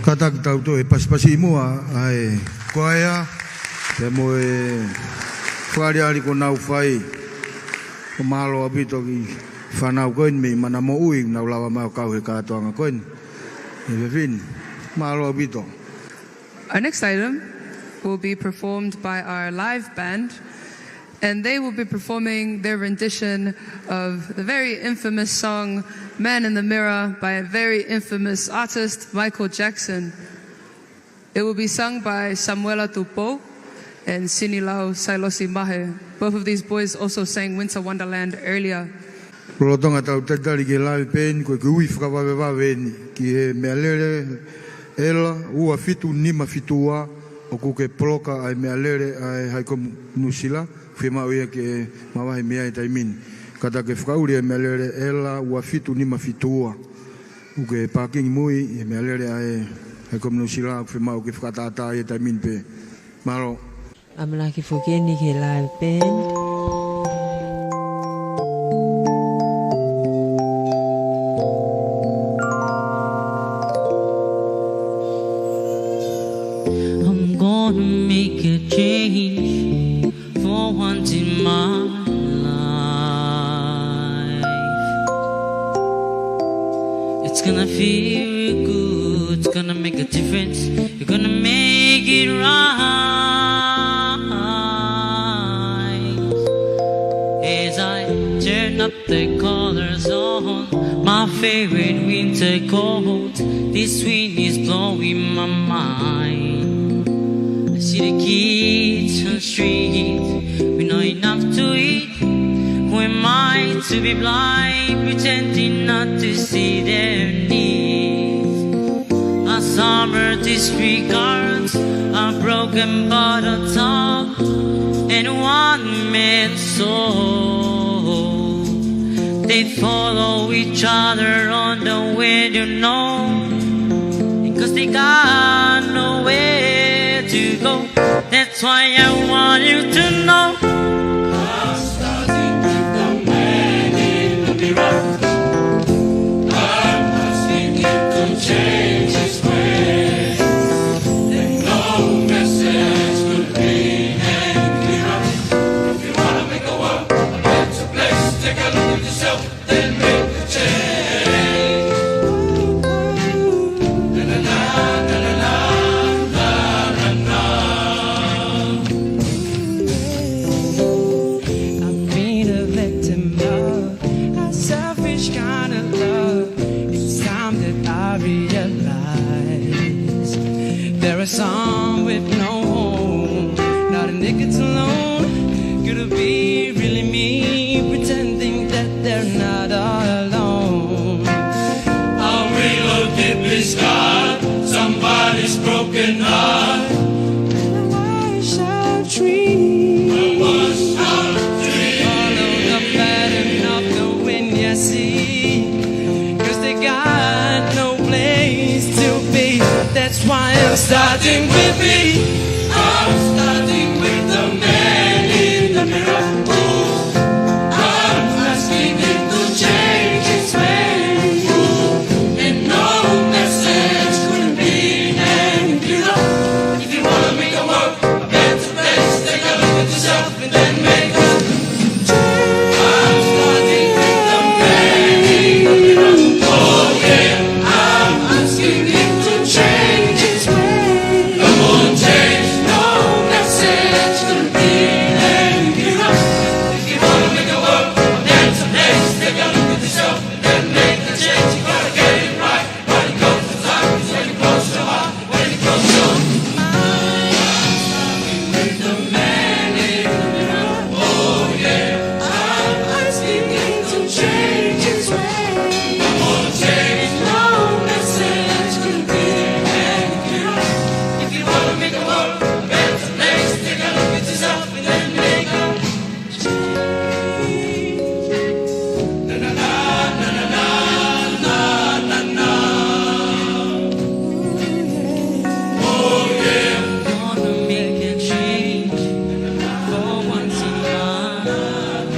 kataki tau to pasi mua ai koea te mo whari ari ko nau whai ko malo abito ki whanau koin mi mana mo ui nau lawa mau kau he kātoanga koin e vevin malo abito. Our next item will be performed by our live band, and they will be performing their rendition of the very infamous song Man in the Mirror by a very infamous artist, Michael Jackson. It will be sung by Samuela Tupou and Sinilau Sailosi Mahe. Both of these boys also sang Winter Wonderland earlier. Lo Tongatapu tatari ke lai pen ko kui whakawawewawe ni ki he mea lere ela ua fitu nima fitua o ku ke proka ai mea lere ai hai ko nusila whima oia ke mawahi mea e taimini kata ke whakauri ai mea lere ela ua fitu nima fitua u ke pākingi mui e mea lere ai hai ko nusila whima o ke whakatata e taimini pe maro Amalaki fukeni ke live band. Make a change for once in my life. It's gonna feel good, it's gonna make a difference. You're gonna make it right. As I turn up the colors on my favorite winter coat, this wind is blowing my mind. See the kids on the street with not enough to eat. Who am I to be blind, pretending not to see their needs? A summer disregards a broken bottle top and one man's soul. They follow each other on the way to know, because they got nowhere to go. That's why I want you to know. I'm starting with the man in the mirror. I'm asking him to change his ways. There's no message could be any clearer. If you wanna make a world a better place, take a look at yourself, then make the change. Some with no home, not a nigga alone. Could it be really me pretending that they're not all alone? A real deeply scarred, somebody's broken heart. And a washed-out tree, A washed-out tree. follow the pattern of the wind you see, 'cause they got no place to be. That's why I'm starting with me. I'm starting with the man in the mirror. Ooh. I'm asking him to change his ways. Ooh. And no message couldn't be any clearer. If you wanna make the world a better place, take a look at yourself and then make a change. I'm starting with the man in the mirror. Oh yeah, I'm asking him to change his ways. Come on, change. No message could be any clearer. If you wanna make the world a better place, take a look at yourself and then make the change. You gotta get it right. When it comes to time, it's when you close your heart, when you close your mind. Starting with the man in the mirror. Oh yeah, I'm asking him to change his ways. Come on, change. No message could be any clearer. If you wanna make the world a better place, take a look at yourself and then make a change. Na na na na na na na na. Oh yeah, gonna make a change for once in my life.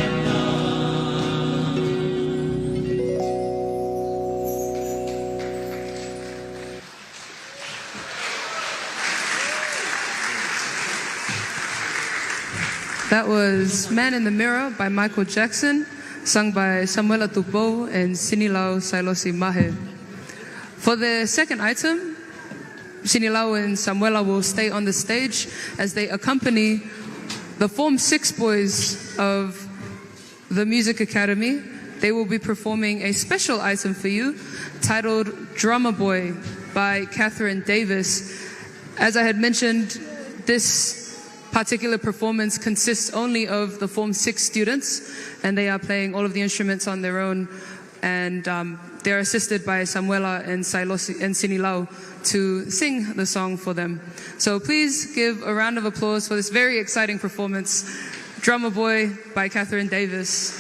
That was Man in the Mirror by Michael Jackson, sung by Samuela Tupou and Sinilau Sailosi Mahe. For the second item, Sinilau and Samuela will stay on the stage as they accompany the Form 6 boys of the Music Academy. They will be performing a special item for you titled Drummer Boy by Catherine Davis. As I had mentioned, this particular performance consists only of the Form 6 students, and they are playing all of the instruments on their own, and they're assisted by Samuela and Sinilau to sing the song for them. So please give a round of applause for this very exciting performance, Drummer Boy by Catherine Davis.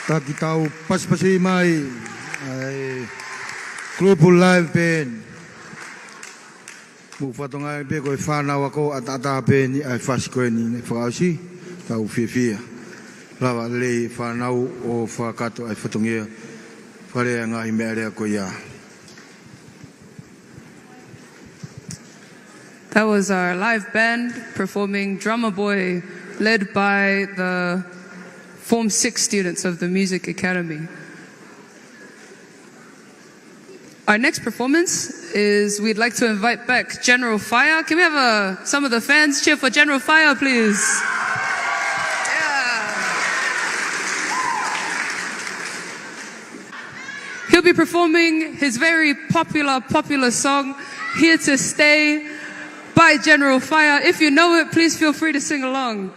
Taki tau pas-pasi mai ai grupo live band mu fatonga pe ko fana wako atata pe ni ai fas ko ni frausi tau fia Lawa le whanau o whakato ai whatongia. Wharea ngahi mea rea ko ia. That was our live band performing Drummer Boy, led by the Form 6 students of the Music Academy. Our next performance is, we'd like to invite back General Fire. Can we have some of the fans cheer for General Fire, please? Yeah. He'll be performing his very popular song, Here to Stay, by General Fire. If you know it, please feel free to sing along.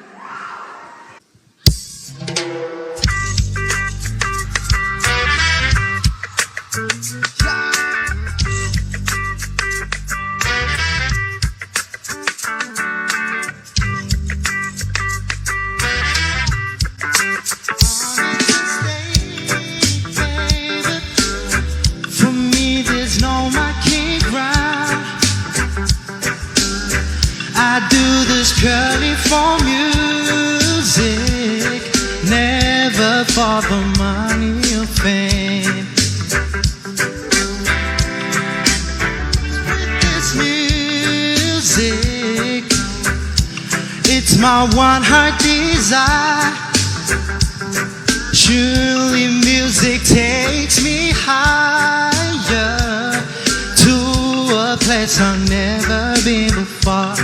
For me, there's no marking ground. I do this purely for music, never for the money or fame. With this music, it's my one heart desire. Surely music takes me higher to a place I've never been before.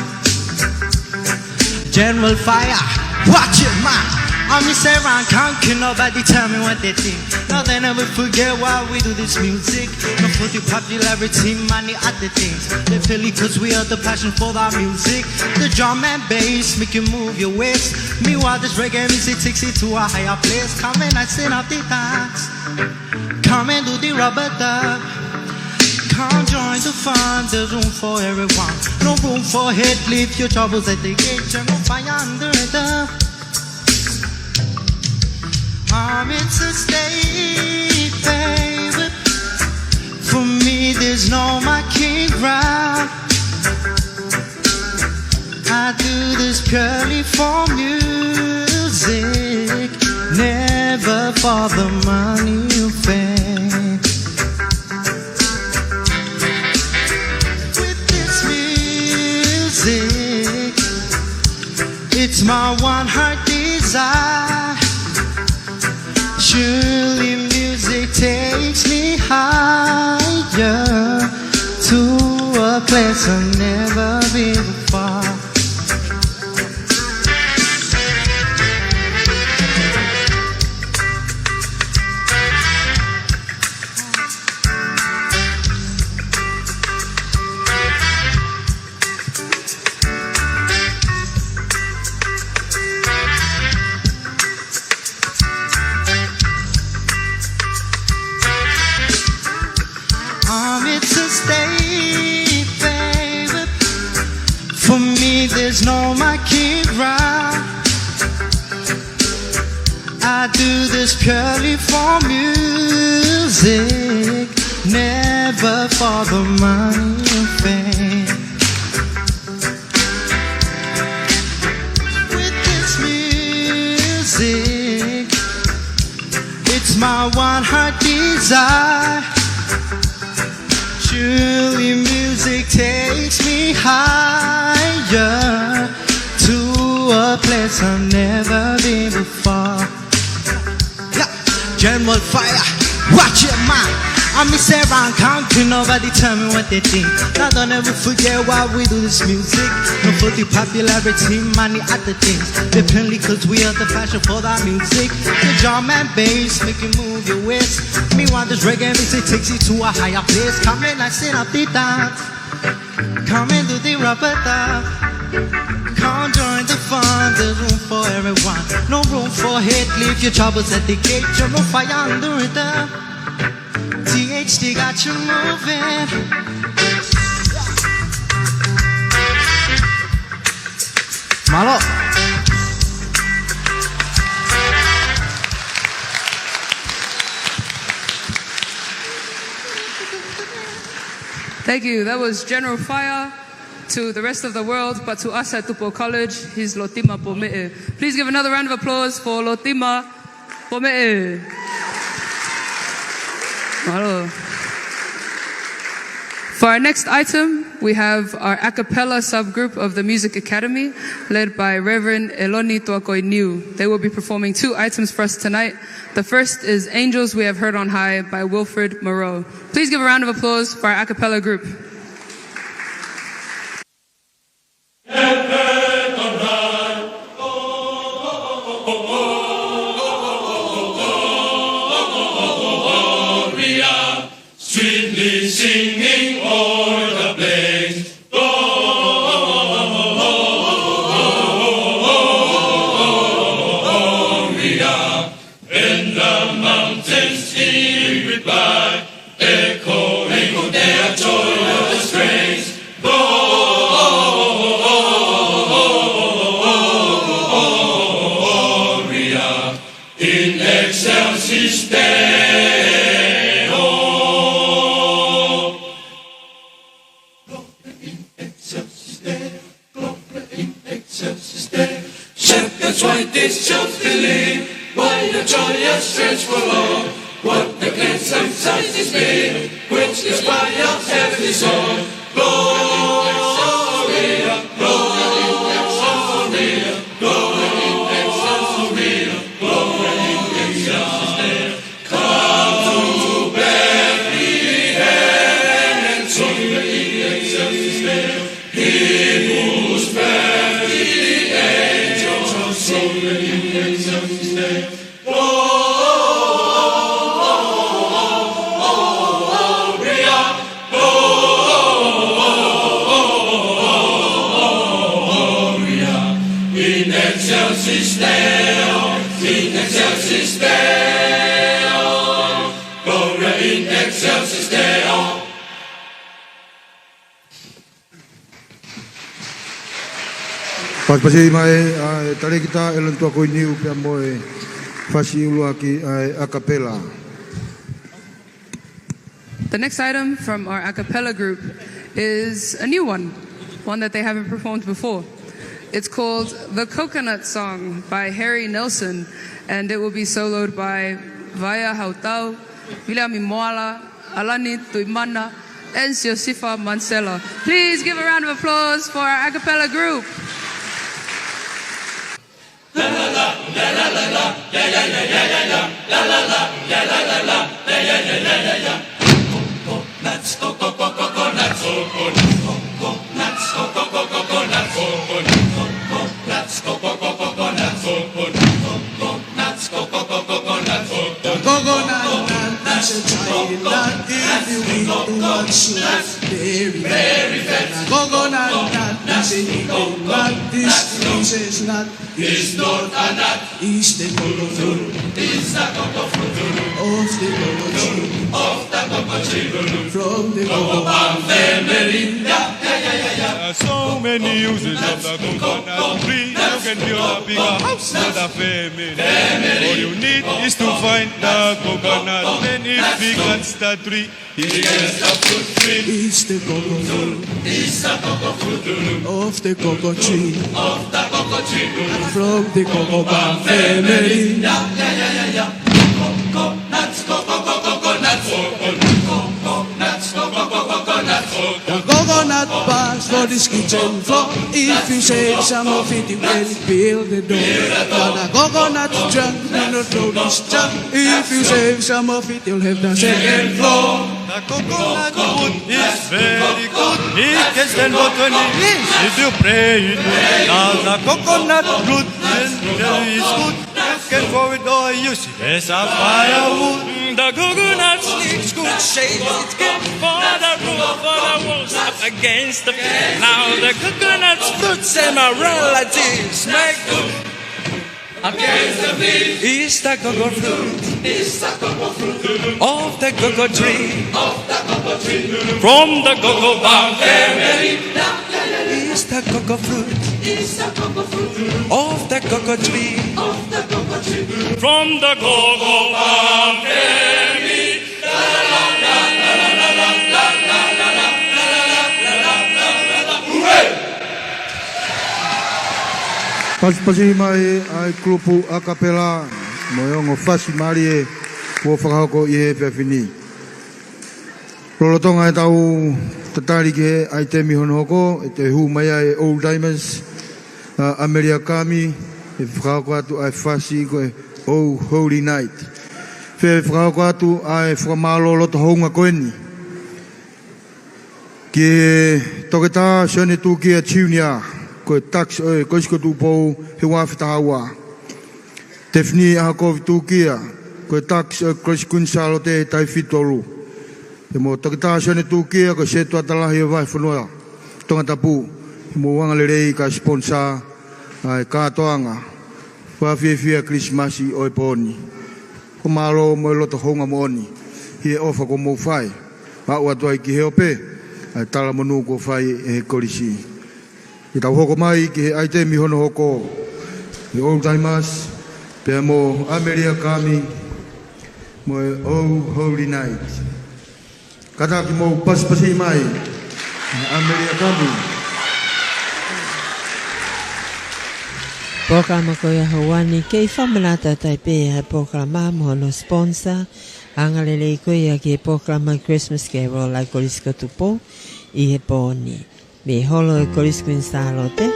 General Fire, watch it, man. I'm Mr. Around, can't nobody tell me what they think. Now they never forget why we do this music. Not for the popularity, money, other things. They feel it cause we are the passion for our music. The drum and bass make you move your waist. Meanwhile this reggae music takes it to a higher place. Come and I sing up the dance. Come and do the rubber dub. Come join the fun, there's room for everyone. No room for hate, leave your troubles at the gate. General Fire under the it's a state, baby. For me, there's no marking ground. I do this purely for music, never for the money or fame. With this music, it's my one heart desire. Surely music takes me higher to a place I've never been before. It's a state, baby. For me, there's no marking ground. I do this purely for music, never for the money or fame. With this music, it's my one heart desire. Surely music takes me higher to a place I've never been before. Yeah. General Fire, watch it, man. I'm Mr. Around, can't nobody tell me what they think. Now don't ever forget why we do this music. Not for the popularity, money, other things. Definitely cause we are the passion for that music. The drum and bass make you move your waist. Meanwhile this reggae music takes you to a higher place. Come and I sing up the dance. Come and do the rubber dub. Come join the fun, there's room for everyone. No room for hate, leave your troubles at the gate. General Fire under rhythm. THD got you moving. Malo. Thank you. That was General Fire to the rest of the world, but to us at Tupou College, he's Lotima Pome'e. Please give another round of applause for Lotima Pome'e. Hello. For our next item, we have our Acappella subgroup of the Music Academy, led by Reverend Eloni Tuakoiniu. They will be performing 2 items for us tonight. The first is Angels We Have Heard on High by Wilfred Moreau. Please give a round of applause for our Acappella group. Sweetly singing o'er the plains, Gloria, and the mountains in reply, echoing their joyous strains, Gloria, in excelsis Deo. Shepherds white these shouts believe, while the joyous stretch for all. What the gladsome sight is made, which inspire heavenly song. Gloria, Gloria, Gloria, Gloria, Gloria in excelsis Deo. Come to Bethlehem and sing in excelsis Deo. He whose birth in excelsis Deo, in excelsis Deo, Gloria in excelsis Deo. Pasipasi mai tare kita elan tua koi niu pia moe fasi ulu aki Acappella. The next item from our a cappella group is a new one that they haven't performed before. It's called The Coconut Song by Harry Nelson, and it will be soloed by Vaya Hautau, William Moala, Alani Tuimana, and Josifa Mancela. Please give a round of applause for our a cappella group. La la la, la la la la, ya ya ya ya ya ya, la la la, ya la la la, ya ya ya ya ya ya. Coconuts, coconuts, coconuts, coconuts, coconuts, coconuts, coconuts, coconuts. The coconut is a child that if you eat too much very fat. The coconut is a eating nut. This is not. It's not a nut. It's the cocoa fruit. It's the cocoa fruit of the cocoa tree. Of the cocoa tree. From the cocoa palm family. Yeah, yeah, yeah, yeah, yeah. There are so many uses of the coconut tree. You can build a bigger house for the family. All you need is to find the coconut. And if he cuts the tree, he gets the fruit tree. It's the cocoa fruit. It's the cocoa fruit of the cocoa tree. Of the cocoa tree. From the cocoa palm family. Yeah, yeah, yeah, yeah, yeah. Coconuts, coconuts, coconuts, coconuts. The coconut pass for this kitchen floor. If you save some of it, you can build the door. The coconut junk, do not throw this junk. If you save some of it, you'll have the second floor. the coconut wood is very good. It can stand for 20 years if you pray it. Now the coconut root is good. You can grow it or use it as a firewood. The coconut needs good shade. It's good for the roof, for the walls, up against the fence. Now the coconut's fruits and my relatives make good against the field. Is the cocoa fruit? Is the cocoa fruit of the cocoa tree? Of the cocoa tree From the cocoa palm family. Is the cocoa fruit? Is the cocoa fruit of the cocoa tree? Of the cocoa tree From the cocoa palm family. La la la la la la la la la la la la la la la la la. Hooray! Pasipasi mai ai grupu Acappella moyongo fasi mari e kua whakahoko i he whiawhini. Lolotonga e tau tatari ke ai te mihono hoko e te hu mai ai Old Diamonds Ameria Kami e whakahoko atu ai fasi ko e Oh Holy Night. Whe whakahoko atu ai whakamalo loto hounga koeni. Ki toketa sione tu ki a tiunia ko e tax ko isko Tupou he wawhita hawa. Tefni aha ko vitu kia ko e tax ko isko nsalo te tai fitolu. E mo toketa sione tu kia ko se tu atalahi e vai whanua. Tongatapu mo wanga le rei ka sponsor ai katoanga. Whawhiawhia Krismasi o e poni. Ko malo mo e loto honga mo oni. Hi e ofa ko mo whai. Hau atu ai ki he ope. Ai tala monu ko whai e he korisi. I tau hoko mai ki he aite mihono hoko. I Old Timers. Pea mo Ameria Kami. Mo e Oh Holy Night. Kata ki mo pasipasi mai. Ameria Kami. Programa ko ia hawani kei whamanata Taipei hai programa mohono sponsor angalele ko ia ki programa Christmas Carol lai korisko Tupou i he poni. Me holo e korisko insalo te.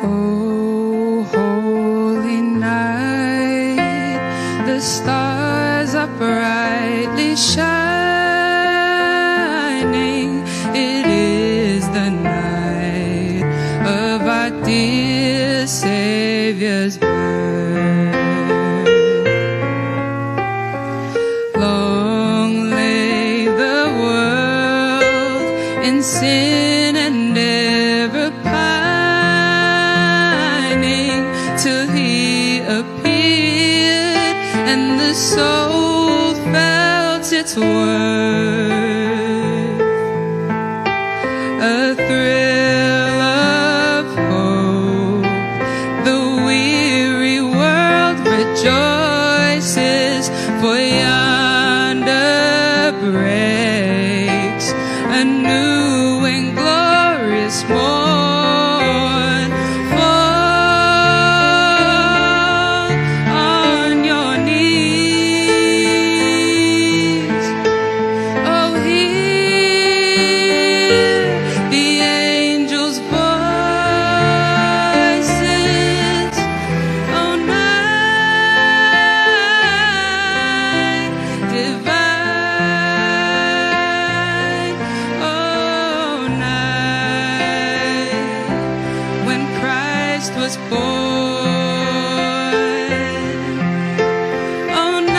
Oh, holy night, the stars are brightly shining. It is the night of our dear Savior's birth. Long lay the world in sin and ever pining till he appeared and the soul felt its worth. A thrill of hope, the weary world rejoices, for yonder breaks a new and glorious morn. Fall on your knees, oh hear the angels' voices, oh night divine, oh night when Christ was born, oh night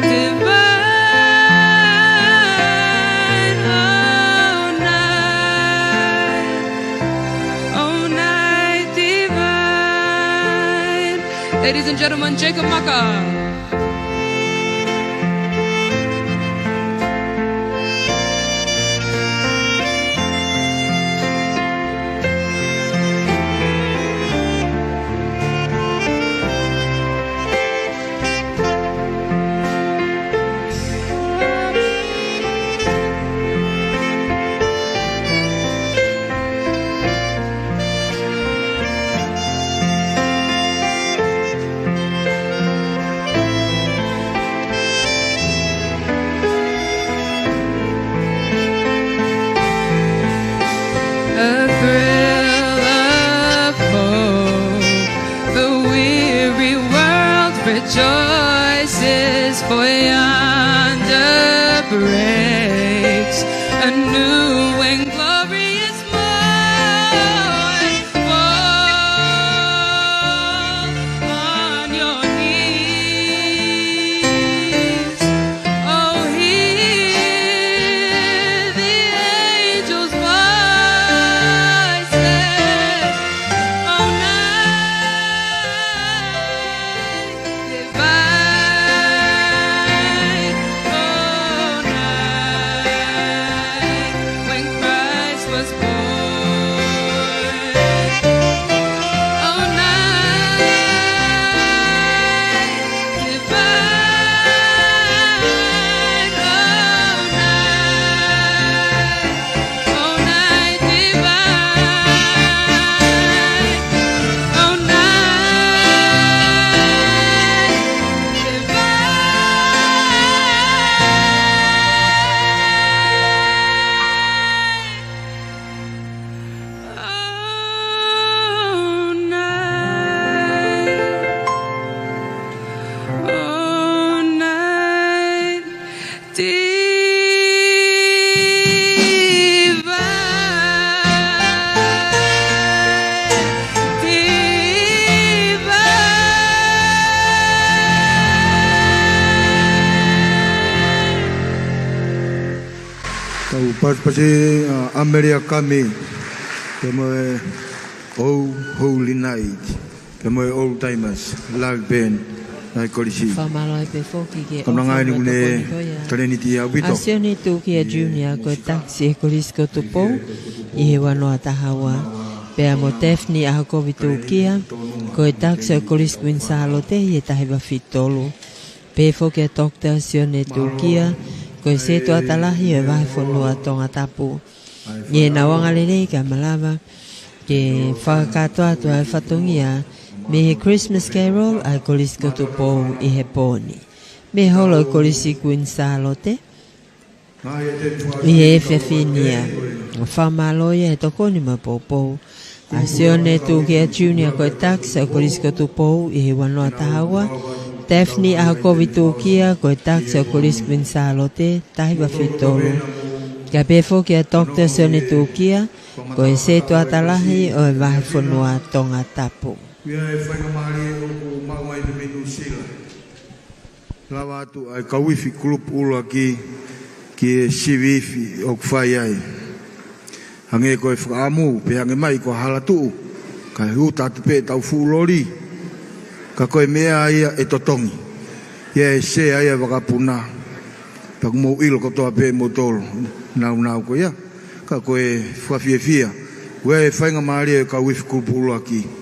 divine, oh night divine. Ladies and gentlemen, Jacob Maka. A thrill of hope, the weary world rejoices, for yonder breaks a new and glorious morn. Fall on your knees, oh hear the angels' voices, oh night divine, pasi Ameria kami kami Holy Night kami Old Timers live band ai kolisi Whamaloi pe foki ke kami ngai ni ne Trinity abito Asioni tu ki a junior ko taxi e kolis ko Tupou I he wanoa tahawa pe mo tefni a ko vitu kia ko taxi e kolis kuin salote I tahi wa fitolu pe foki a doctor asioni tu kia ko se to atalahi e vai fonua Tongatapu ye na wanga lele ka malava ke whakatoa tu ai whatungia me he Christmas Carol ai kolis ko Tupou I he poni me holo kolisi kuin salote I he fefinia whamaloia e tokoni ma popo asione tu ke junior ko taxa kolis ko Tupou I he wanoa tahawa Daphne a kovitu kia ko taxa kolis kuin salote tahi wa fitolu ka befo ke doctor sione tu kia ko e se tu atalahi o e wahi fonua Tongatapu Ia e whaingamari o Moimoi pe New Zealand. Lawa atu ai kawifi group ula ki e siwifi o kwhai ai. Hange koe whaamu pe hange mai ko halatu. Ka huta te pe tau fulori. Ka koe mea ia e totongi. Ia e se ai e wakapuna. Pak mo ilo ko toa pe motolo. Nau ko ia. Ka koe whafiefia. Ia e whaingamari o kawifi group ula ki.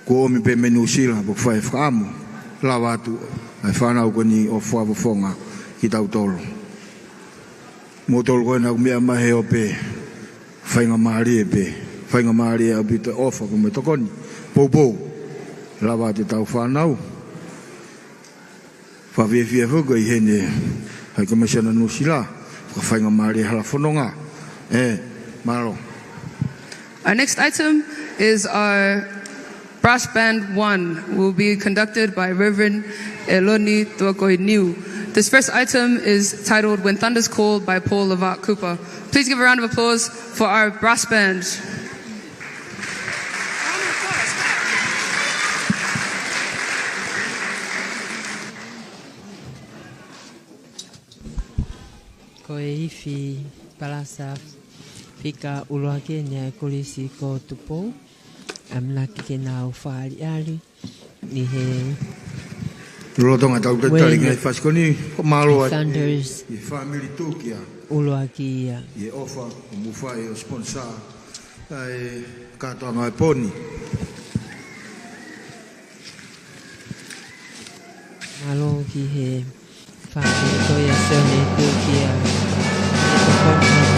Ko omi pe New Zealand po whai whaamu. Lawa atu ai whanau ko ni o whawafonga ki tau tolo. Mo tolo koe na mea mahe o pe whainga maari e pe. Whainga maari e abita ofa ko me tokoni. Pou. Lawa te tau whanau. Whawhiawhia whuka I hene. Hai ka mesana New Zealand. Whainga maari hala whanonga. Malo. Our next item is our Brass Band 1 will be conducted by Reverend Eloni Tuakoiniu. This first item is titled When Thunders Call by Paula Cooper. Please give a round of applause for our brass band. Ko e ifi palasa fika uloa Kenya kolisi ko Tupou. Amnaki ke nao whaari ali ni he Rotonga tau te tari ngai whaskoni malo ai Thunders I family tukia uloa ki ia I ofa o muwhai o sponsor ai katoa ngai poni malo ki he whaari toia sone tukia e tokona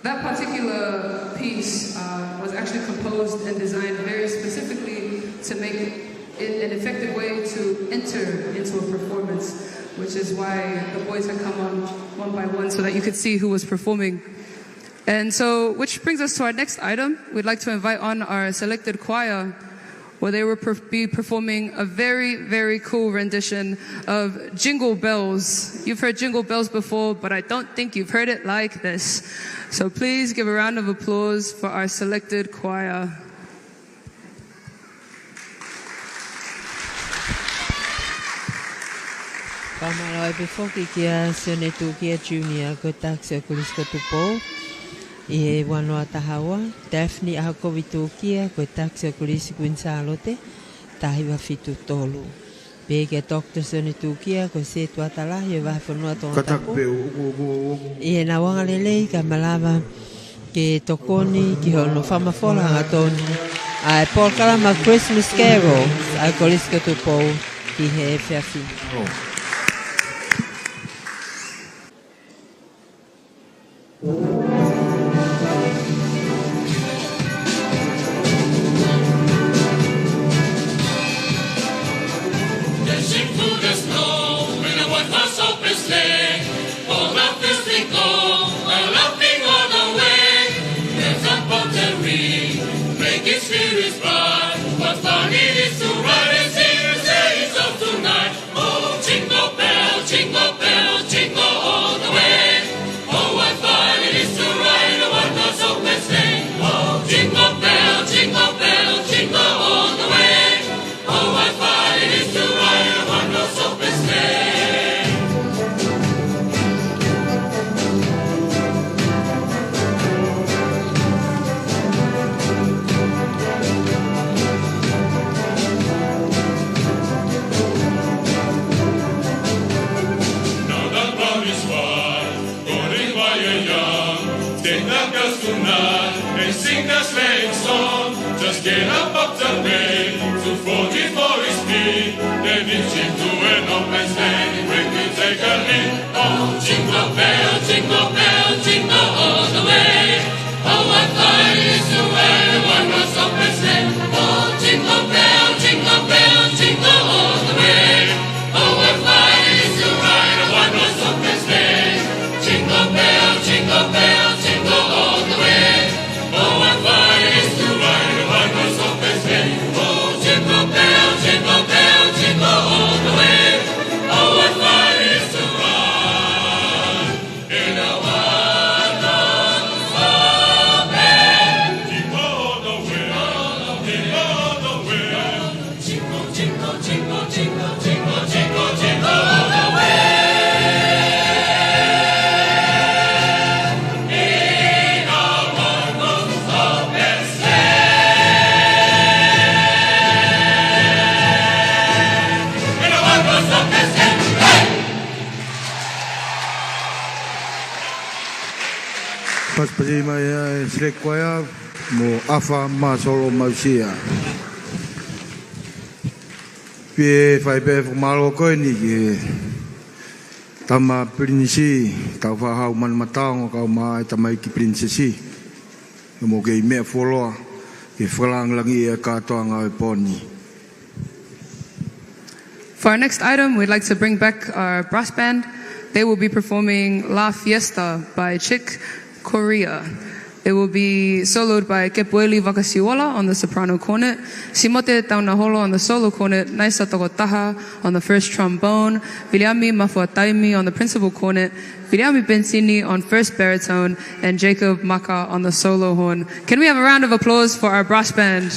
That particular piece was actually composed and designed very specifically to make it an effective way to enter into a performance, which is why the boys had come on one by one so that you could see who was performing. And so, which brings us to our next item. We'd like to invite on our selected choir, where they will be performing a very, very cool rendition of Jingle Bells. You've heard Jingle Bells before, but I don't think you've heard it like this. So please give a round of applause for our selected choir. Paula before kia senetu kia junior ko taxi ko lisko Tupou. I wano atahawa, Daphne ahako vitu kia ko taxi ko lisko insalote, tahiwa fitu tolu. Bege doctor senetu kia ko se tu atala ye va fonua Tongatapu. I na wanga lele ka malava ke tokoni ki hono fama fola ngatoni. Ai Paul Kalama Christmas Carol, ai ko lisko Tupou ki he feafi. Get up the way to 44 speed. Then it's into an open stand. We can take a lead. Oh, jingle bell, jingle all the way. Oh, what fun it is to ride one horse open sleigh. Oh, jingle bell, jingle all the way. Oh, what fun it is to ride one horse open sleigh. Jingle bell, jingle all the way. Oh, what fun it is to ride one horse open sleigh. Oh, jingle bell, jingle all the way. Oh, what fun it is to ride in a one-horse open. Jingle all the way, jingle all the way. Jingle, jingle all the way. Paspasi mai srekwaya mo afa masolo mausia. Pie fai pe malo ko ni tama prinsi tau fa hau man matang ko mai tama ki prinsesi. Mo ke me folo ke flang langi ka toanga poni. For our next item, we'd like to bring back our brass band. They will be performing La Fiesta by Chick Korea. It will be soloed by Kepueli Vakasiwala on the soprano cornet, Simote Taunaholo on the solo cornet, Naisa Tokotaha on the first trombone, Viliami Mafuataimi on the principal cornet, Viliami Bensini on first baritone, and Jacob Maka on the solo horn. Can we have a round of applause for our brass band?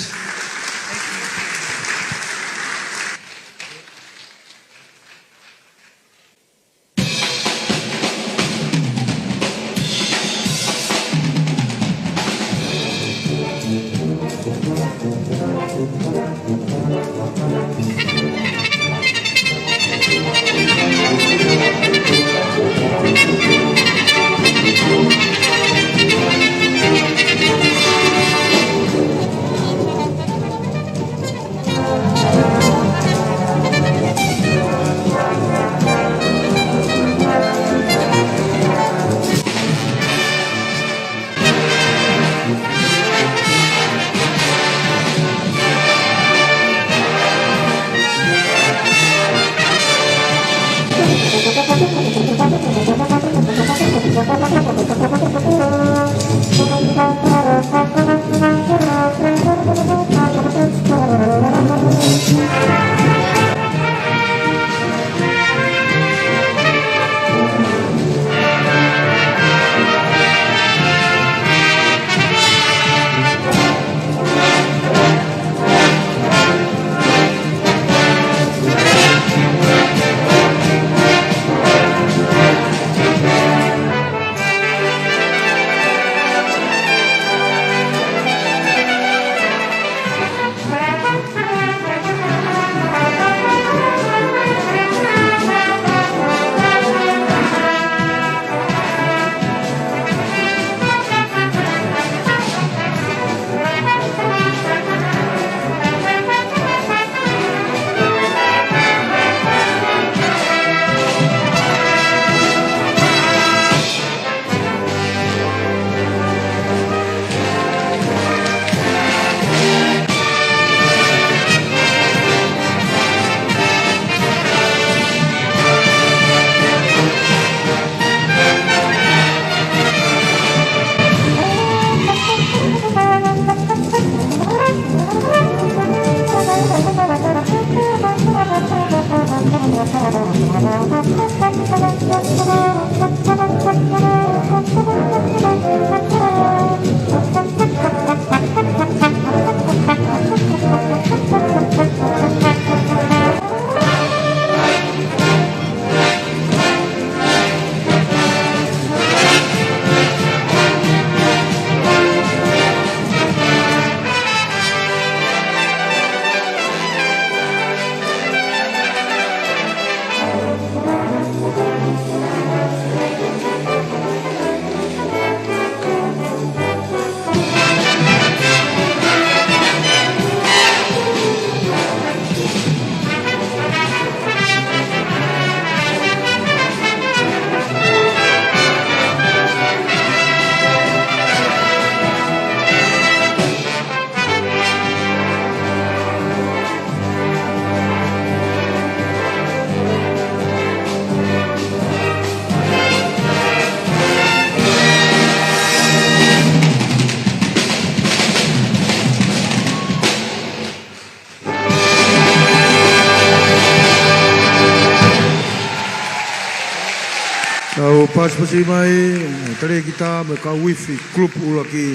Kau pas pasi mai, tare kita me kau wifi klub ulaki,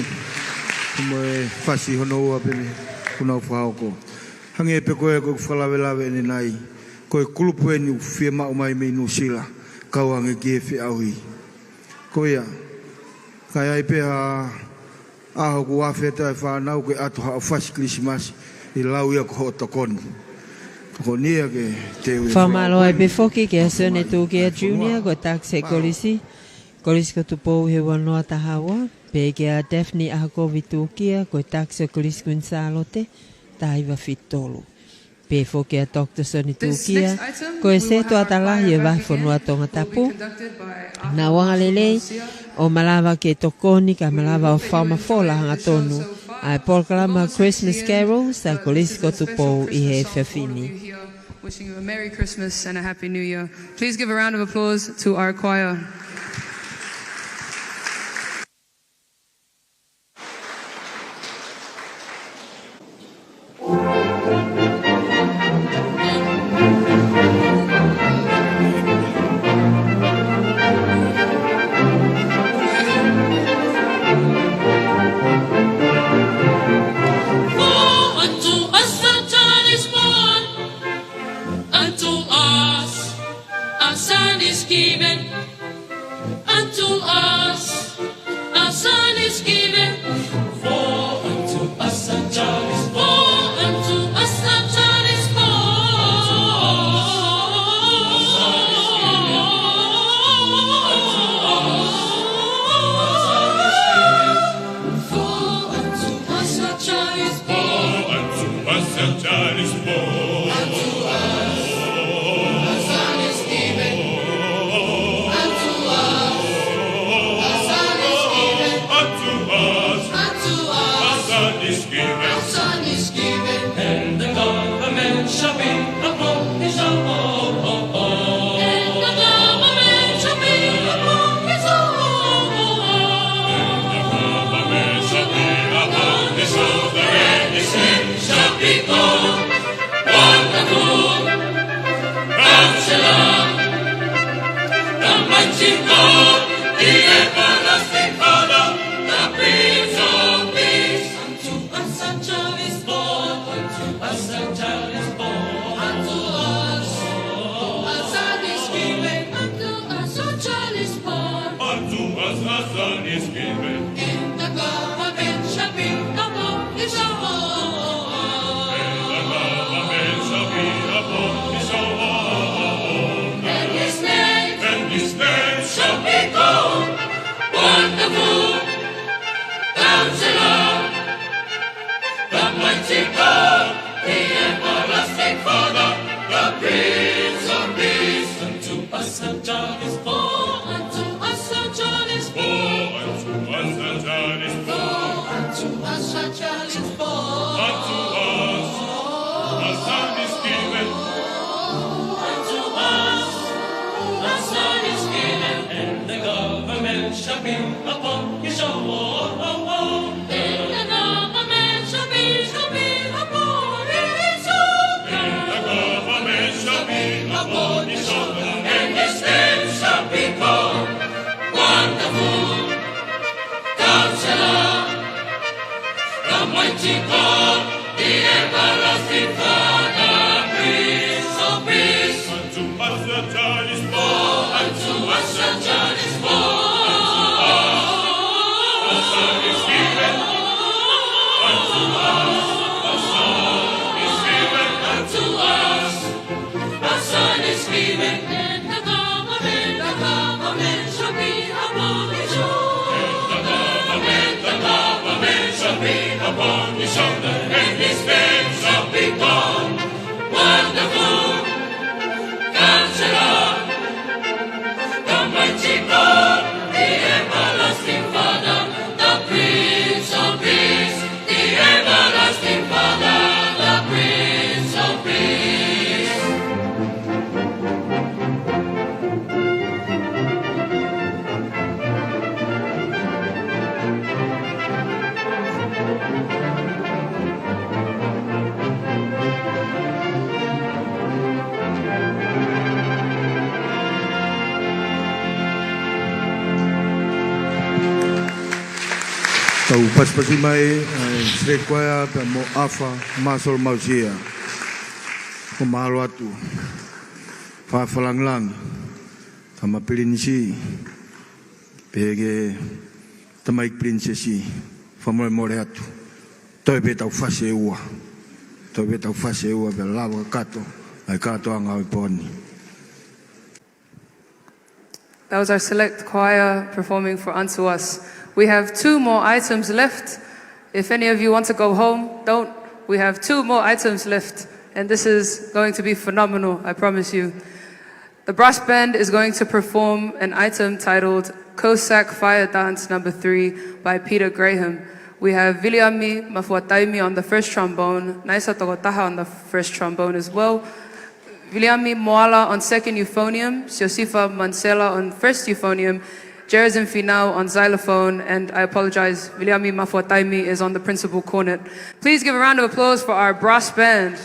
me fasi hono ape kuna fao ko. Hange pe koe ko falawelawe ni nai, koe klub weni ufie mau mai me nusila, kau hange kiefi auhi. Koea, kai ai pe ha aho ku afeta whanau ke atu ha fasi Krismasi, I lau ia ko hotokoni. Whamalo ai befoki ke asone tū ke junior ko takse kolisi. Kolisi ko Tupou he wanoa tahawa. Pe ke a Daphne aha ko vitukia ko takse kolisi kun salote. Taiwa fitolu. Pe foki a Dr. Soni tūkia. Ko e seto atalahi e waifonua Tongatapu. Na wangalelei o malawa ke tokoni ka malawa o whamafola hanga tonu. Ai polkalama Christmas carols a kolisi ko Tupou I he whiawhini. Wishing you a Merry Christmas and a Happy New Year. Please give a round of applause to our choir. Tau paspasi mai, straight choir, pe mo afa, masol mausia. Ko mahalo atu. Whawhalanglang. Tama pilinisi. Pege tamaik prinsesi. Whamoe more atu. Toi pe tau whase ua. Toi pe tau whase ua pe lawa kato. Ai kato anga i poni. That was our select choir performing for Unto Us. We have 2 more items left. If any of you want to go home, don't. We have 2 more items left. And this is going to be phenomenal, I promise you. The brass band is going to perform an item titled Cossack Fire Dance Number 3 by Peter Graham. We have Viliami Mafuataimi on the first trombone, Naisa Togotaha on the first trombone as well, Viliami Moala on second euphonium, Josifa Mansela on first euphonium, Jerizim Finau on xylophone, and I apologize, Viliami Mafuataimi is on the principal cornet. Please give a round of applause for our brass band.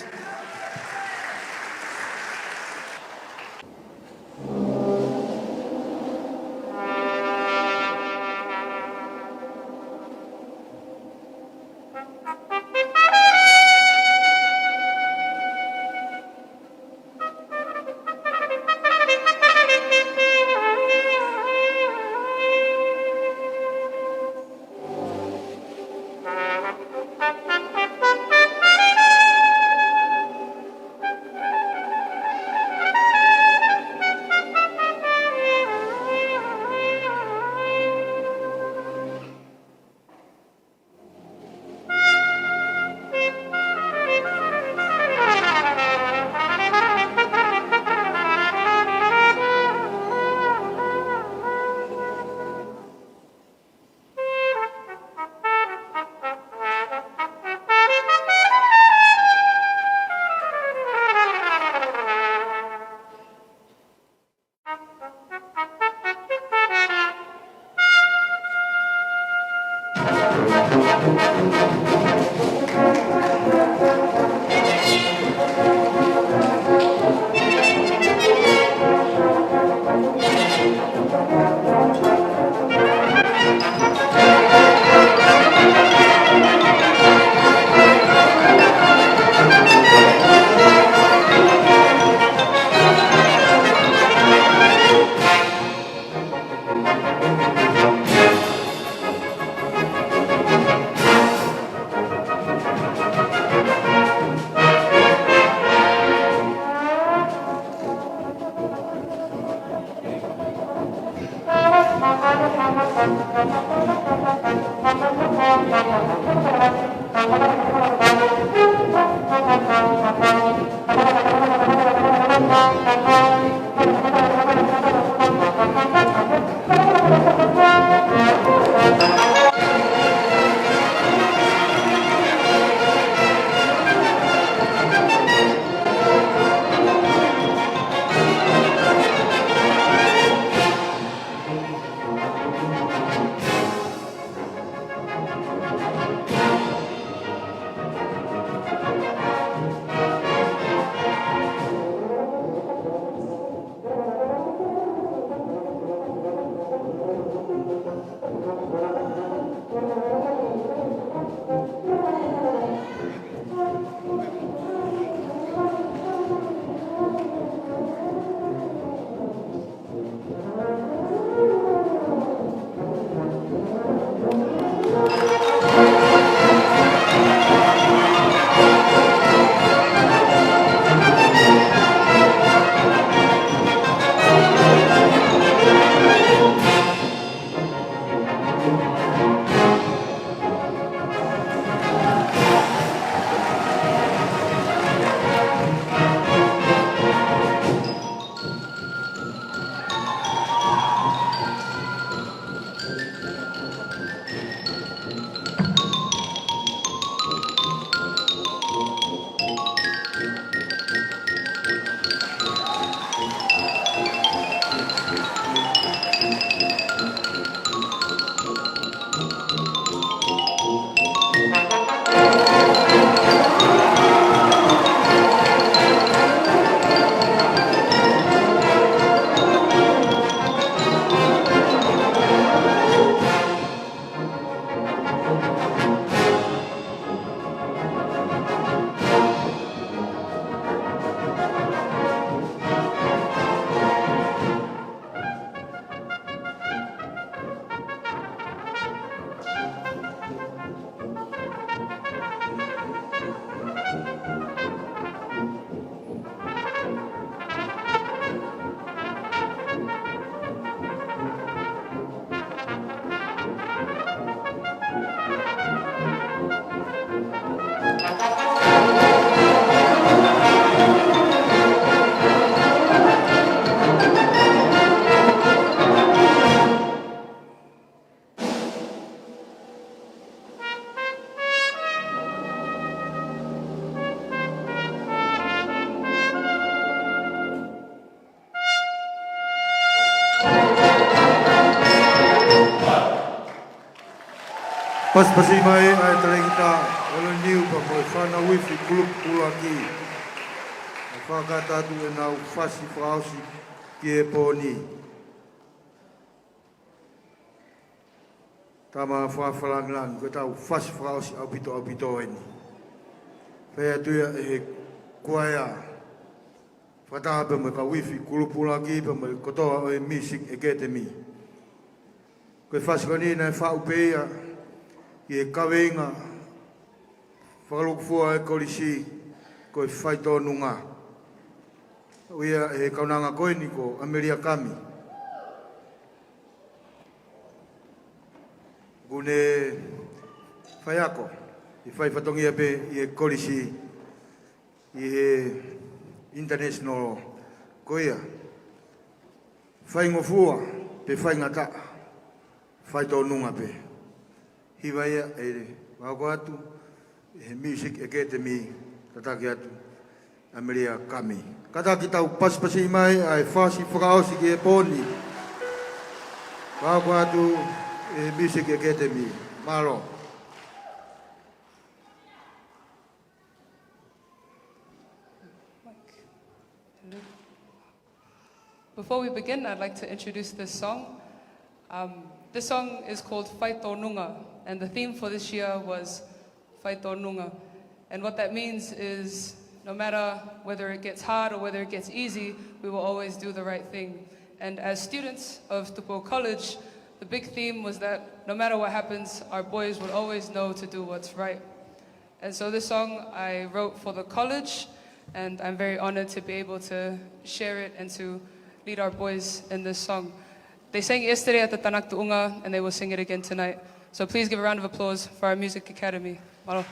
Pas-pasi mai ai tala kita wala niu pa mo whana wifi kulup kulaki. Whakata tu e nau whasi whausi ki e pōni. Tama whawhalanglan, ko tau whasi whausi au pito eni. Pea tuia e kuaia. Whataha pa mo ka wifi kulup kulaki pa mo kotoa o e music e kete mi. Ko e whasi koni na e whaupeia i e kawenga. Whakalukufua e kolisi ko e whaito nunga. Uia e kaunanga koeni ko Ameria Kami. Gune whaiako, i whai whatongia pe i e kolisi, i e international koia. Whai ngofua pe whai ngata, whai tō nunga pe. Hiwaia e wako atu, e music academy, tataki atu, Ameria Kami. Kata kita pas-pasi mai ai whasi whakaosi ki e pōni. Wako atu e Music Academy. Maro. Before we begin, I'd like to introduce this song. This song is called Whaito Nunga, and the theme for this year was Whaito Nunga. And what that means is no matter whether it gets hard or whether it gets easy, we will always do the right thing. And as students of Tupou College, the big theme was that no matter what happens, our boys will always know to do what's right. And so this song I wrote for the college, and I'm very honored to be able to share it and to lead our boys in this song. They sang it yesterday at the Tanak Tuunga, and they will sing it again tonight. So please give a round of applause for our Music Academy. Maro.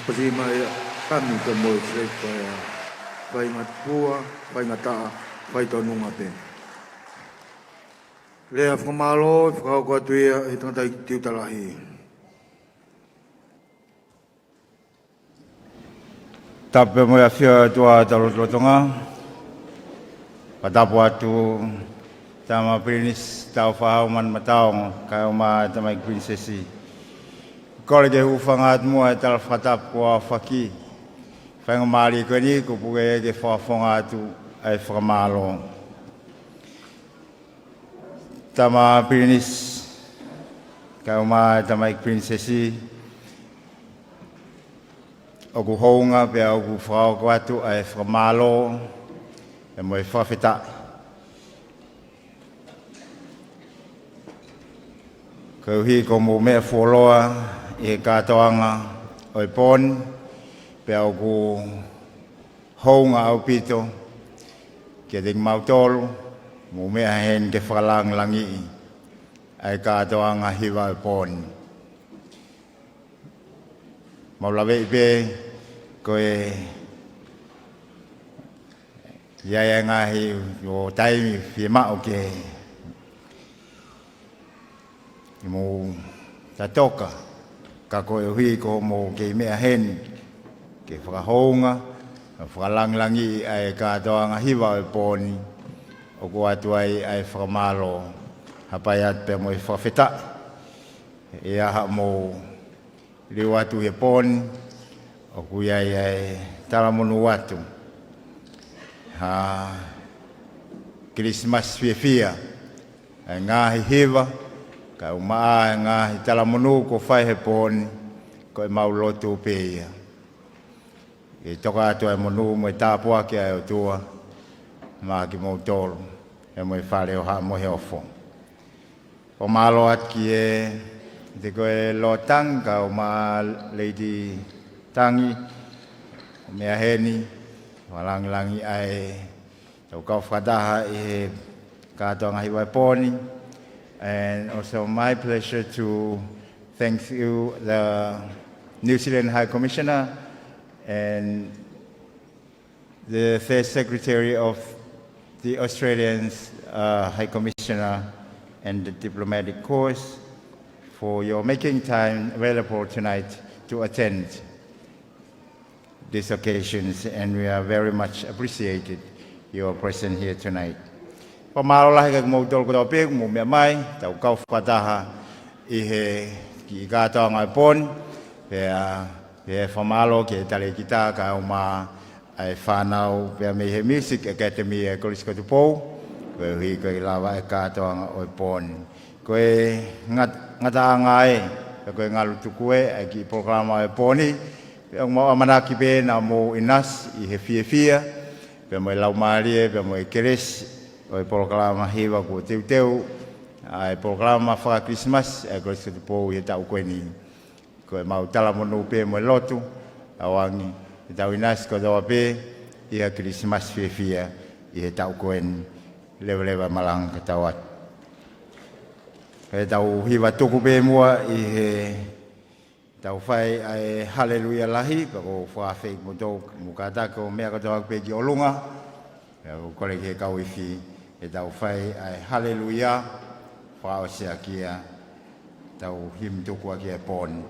Pasi mai kami ke mo se pai matua, pai ngata, pai tonunga pe. Lea whamalo, whakau kua tuia e tangata i tiu talahi. Tape mo ia whia tua talotonga. Patapu atu tama prinis tau whahau man mataong kai o ma tamai prinsesi. Kore ke uwhangat mua e tala whatapu kua whaki. Whainga maari koe ni kupuke e ke whawhonga atu ai whakamalo. Tama prinis kai o ma tamai prinsesi. Oku hounga pe oku whao ko atu ai whakamalo e mo e whawhita. Kau hi ko mo mea wholoa i katoanga o i pon pe oku hounga au pito ke ding mautolu mo mea hen ke whakalang langi ai katoanga hiwa o pon. Maulawe ipe koe iai ngahi o taimi fie mao ke mo tatoka ka koe hui ko mo ke mea hen ke whakahonga whakalanglangi ai katoanga hiwa o poni o ko atu ai whakamalo hapai at pe mo i whawheta e aha mo liu atu he poni o kuiai ai talamunu atu. Christmas fia ngahi hiva ka umaa ngahi talamunu ko whai he poni ko e maulotu peia. E toka atu ai monu mo e tāpua ki ai o tua maa ki mou tolu e mo e whare o haa mo he ofo. O malo at ki e te koe lo tanga o ma Lady Tangi o mea heni walangi ai tau kau whadaha i he kātoanga hiwai poni. And also my pleasure to thank you, the New Zealand High Commissioner and the First Secretary of the Australian High Commissioner and the Diplomatic Corps for your making time available tonight to attend these occasions, and we are very much appreciated your presence here tonight. Pamalo lahi ka mo tol ko topic mo me mai tau kau whataha i he ki katoanga pon pe whamalo ke tale kita ka uma ai whanau pe me he Music Academy e Kolisiko Tupou koe hui koe lawa e katoanga o pon koe ngata ngai koe ngalu tukue ai ki programa e poni pe mo amanaki pe na mo inas i he fia pe mo lau marie pe mo keres o programa hiwa ko teu ai programa fa Christmas e Kolisiko Tupou i tau koe ni ko mau talamonu pe mo lotu awangi tau inas ko do pe i a Christmas fia i tau koe lewa malang katawat e tau hiwa tuku pe mua i he tau fai ai haleluya lahi ko fa fe mo do mo kata ko me ko do pe ki olunga ko le ke kau ifi e tau fai ai haleluya fa o sia kia tau him tuku kia pon.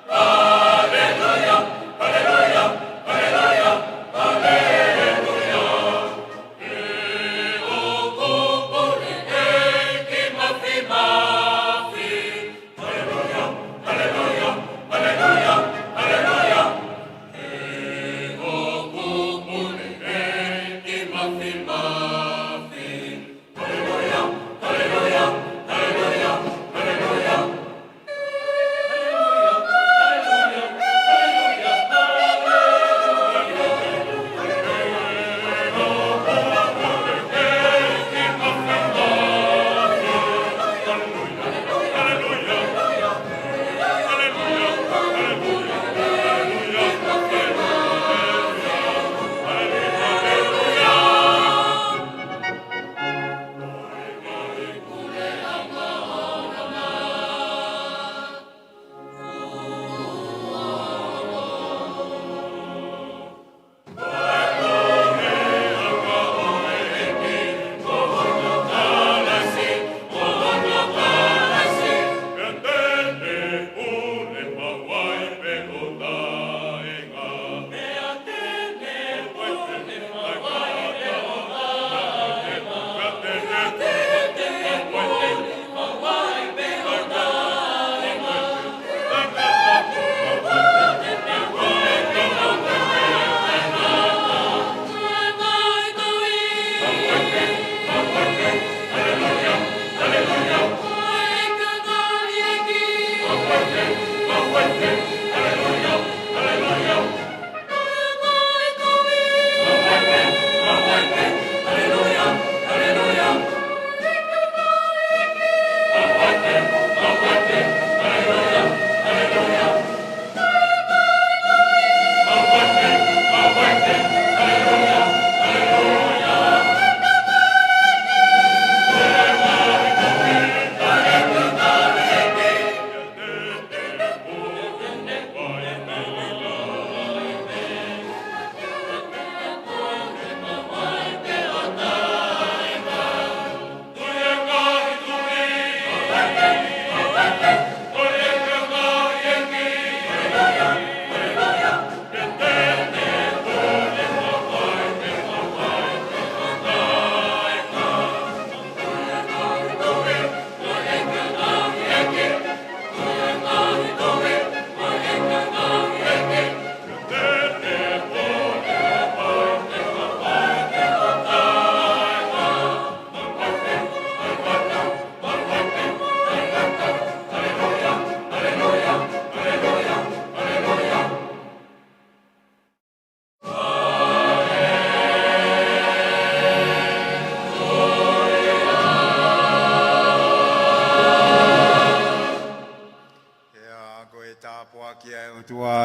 Hallelujah, hallelujah, hallelujah, hallelujah.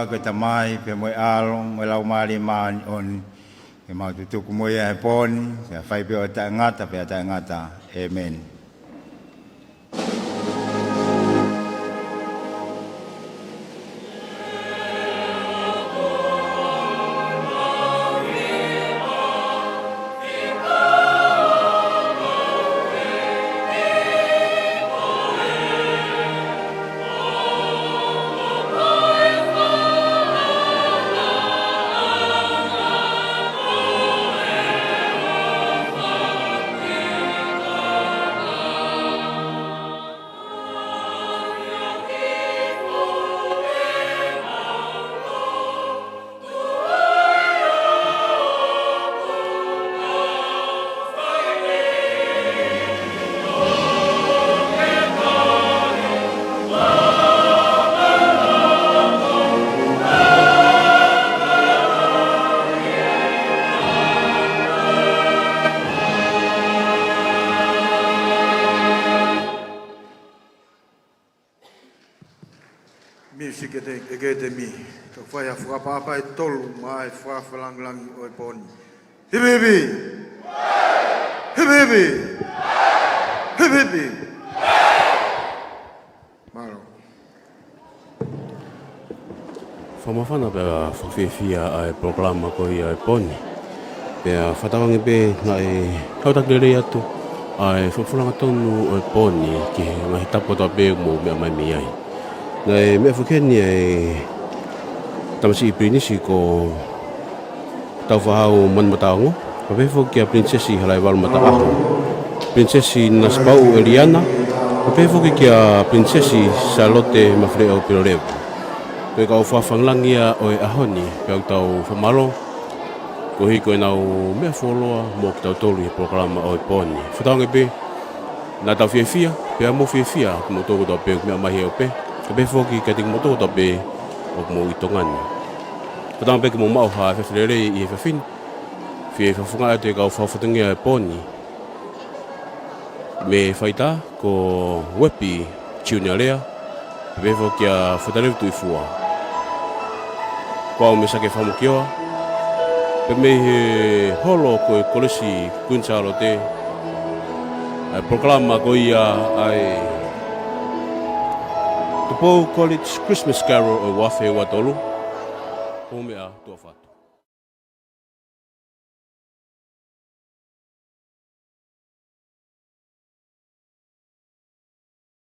tua ke tamai pe mo alo mo lau mari man on e mau tu ku mo e poni se fai pe o ta ngata amen. Music Academy. To fire for Papa Tolu, my far lang upon. Hey baby! Hey baby! Hey baby! Malo. Famafana pera fafifia ai programa ko ia poni. Pera fatawangi pe ngai hautak dere atu ai fofulanga tonu ai poni ki ngai tapo to pe mo me mai mi ai. Ngai me fukeni ai tamasi prinisi ko tau fahau man mataongo. Pape foki a princesi halai wal mataaho. Princesi Naspau Eliana. Pape foki ki a princesi Charlotte Mafreo Pirorev. Pe kau whawhanglangia o e ahoni, pe au tau whamalo, ko hiko e nau mea wholoa mo ki tau tolu i programa o e poni. Whataonge pe, nā tau whiawhia, pe amo whiawhia, ki mo tōku tau pe mea mahi au pe, ka pe whoki ka tiki mo tōku tau pe o mo i tongani. Whataonge pe ki mo mau haa whawhirerei i e whawhini, whie whawhunga atu e kau whawhatangia e poni, me whaita ko wepi chiunia lea, pe whoki a whatareu tu i fua. Pau me sake whamukioa, pe me he holo ko e kolesi kunsaro te, proklama ko ia ai Tupou College Christmas Carol o wafe wa tolu, o mea tua whata.